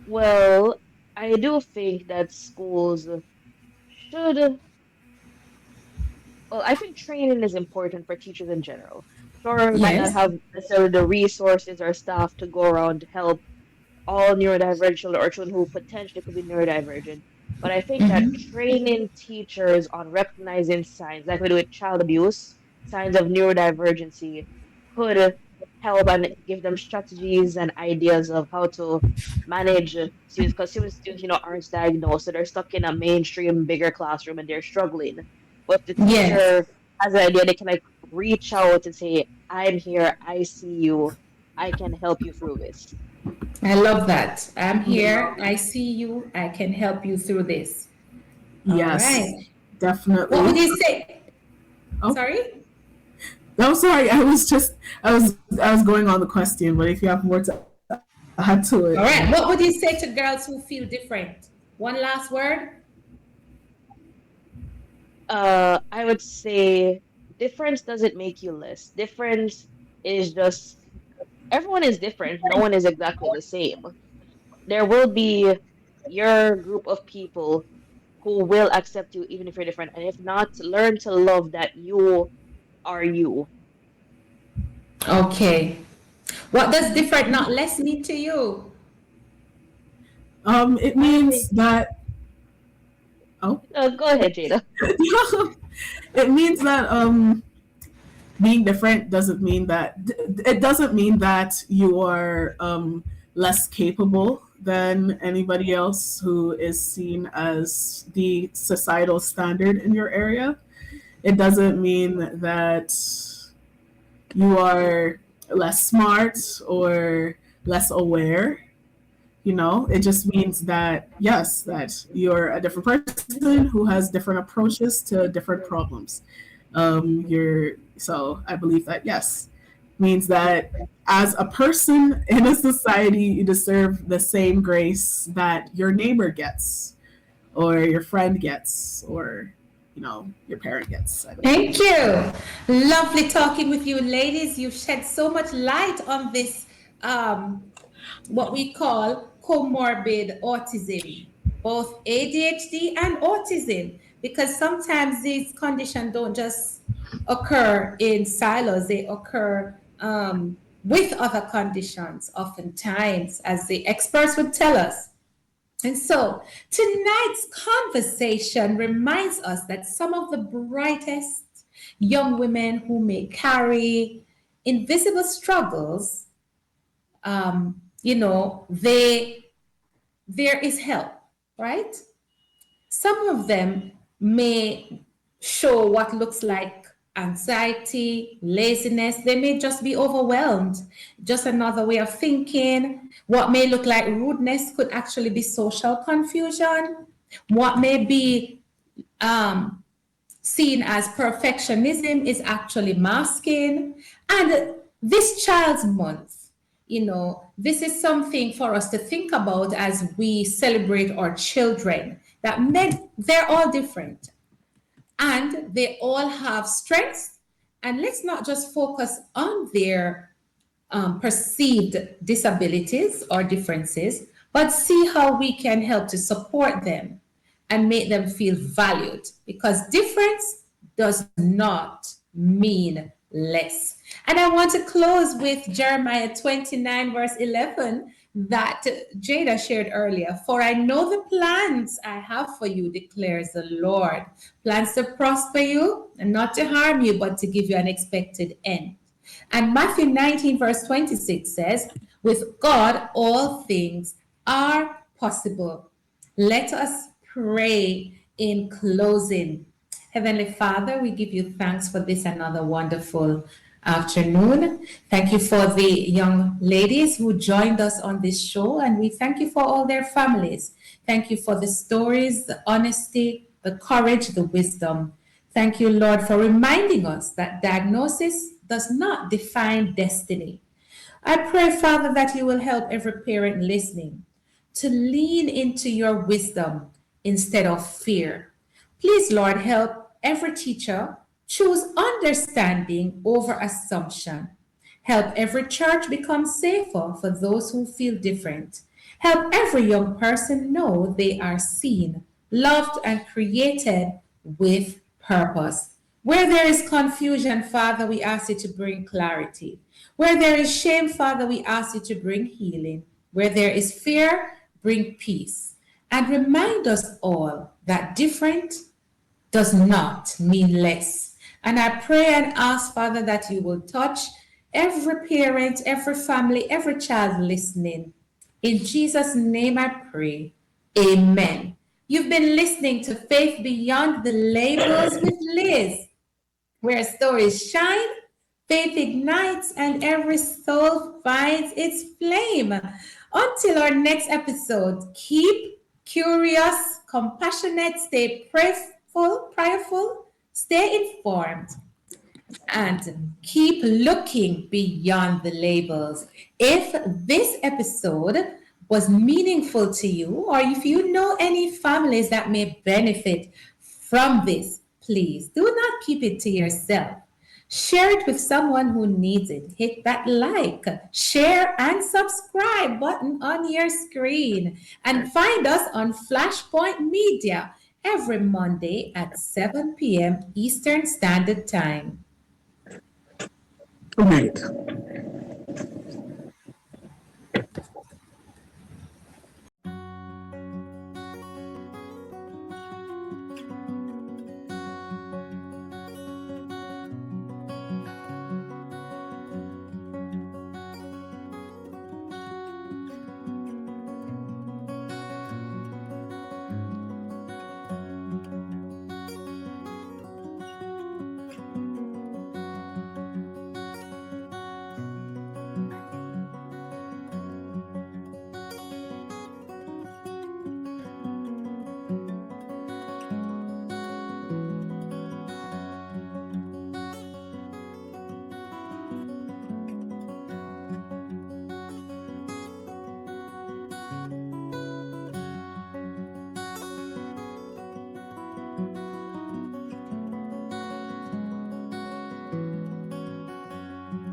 well, I do think that schools should. Well, I think training is important for teachers in general. Sure, we might not Yes. have necessarily the resources or staff to go around to help all neurodivergent children or children who potentially could be neurodivergent. But I think that training teachers on recognizing signs, like we do with child abuse, signs of neurodivergency, could help and give them strategies and ideas of how to manage students. Because some students, aren't diagnosed, so they're stuck in a mainstream, bigger classroom and they're struggling. But if the Yes. teacher has an idea, they can like reach out and say, "I'm here. I see you. I can help you through this." I love that. I'm Yeah. here. I see you. I can help you through this. All Yes, right. What would definitely. you say? Oh, Sorry? no, sorry. I was going on the question, but if you have more to add to All it. right. What would you say to girls who feel different? One last word? I would say difference doesn't make you less. Difference is just everyone is different. No one is exactly the same. There will be your group of people who will accept you even if you're different. And if not, learn to love that you are you. Okay. What does different, not less mean to you? It I means think, that. Oh, go ahead, Jada. it means that being different doesn't mean that it doesn't mean that you are less capable than anybody else who is seen as the societal standard in your area. It doesn't mean that you are less smart or less aware. It just means that, yes, that you're a different person who has different approaches to different problems. So I believe that, yes, means that as a person in a society, you deserve the same grace that your neighbor gets, or your friend gets, or your parent gets. I believe. Thank you. Lovely talking with you, ladies. You've shed so much light on this, what we call comorbid autism, both ADHD and autism, because sometimes these conditions don't just occur in silos, they occur with other conditions, oftentimes, as the experts would tell us. And so tonight's conversation reminds us that some of the brightest young women who may carry invisible struggles, there is help, right? Some of them may show what looks like anxiety, laziness. They may just be overwhelmed. Just another way of thinking. What may look like rudeness could actually be social confusion. What may be seen as perfectionism is actually masking. And this Child's Month, this is something for us to think about as we celebrate our children, that they're all different and they all have strengths. And let's not just focus on their perceived disabilities or differences, but see how we can help to support them and make them feel valued, because difference does not mean less. And I want to close with Jeremiah 29, verse 11, that Jada shared earlier. For I know the plans I have for you, declares the Lord. Plans to prosper you and not to harm you, but to give you an expected end. And Matthew 19, verse 26 says, with God, all things are possible. Let us pray in closing. Heavenly Father, we give you thanks for this another wonderful afternoon. Thank you for the young ladies who joined us on this show, and we thank you for all their families. Thank you for the stories, the honesty, the courage, the wisdom. Thank you, Lord, for reminding us that diagnosis does not define destiny. I pray, Father, that you will help every parent listening to lean into your wisdom instead of fear. Please, Lord, help every teacher choose understanding over assumption. Help every church become safer for those who feel different. Help every young person know they are seen, loved, and created with purpose. Where there is confusion, Father, we ask you to bring clarity. Where there is shame, Father, we ask you to bring healing. Where there is fear, bring peace. And remind us all that different does not mean less. And I pray and ask, Father, that you will touch every parent, every family, every child listening. In Jesus' name I pray. Amen. You've been listening to Faith Beyond the Labels with Liz, where stories shine, faith ignites, and every soul finds its flame. Until our next episode, keep curious, compassionate, stay prayerful, stay informed, and keep looking beyond the labels. If this episode was meaningful to you, or if you know any families that may benefit from this, please do not keep it to yourself. Share it with someone who needs it. Hit that like, share, and subscribe button on your screen. And find us on Flashpoint Media every Monday at 7 p.m. Eastern Standard Time. Good night.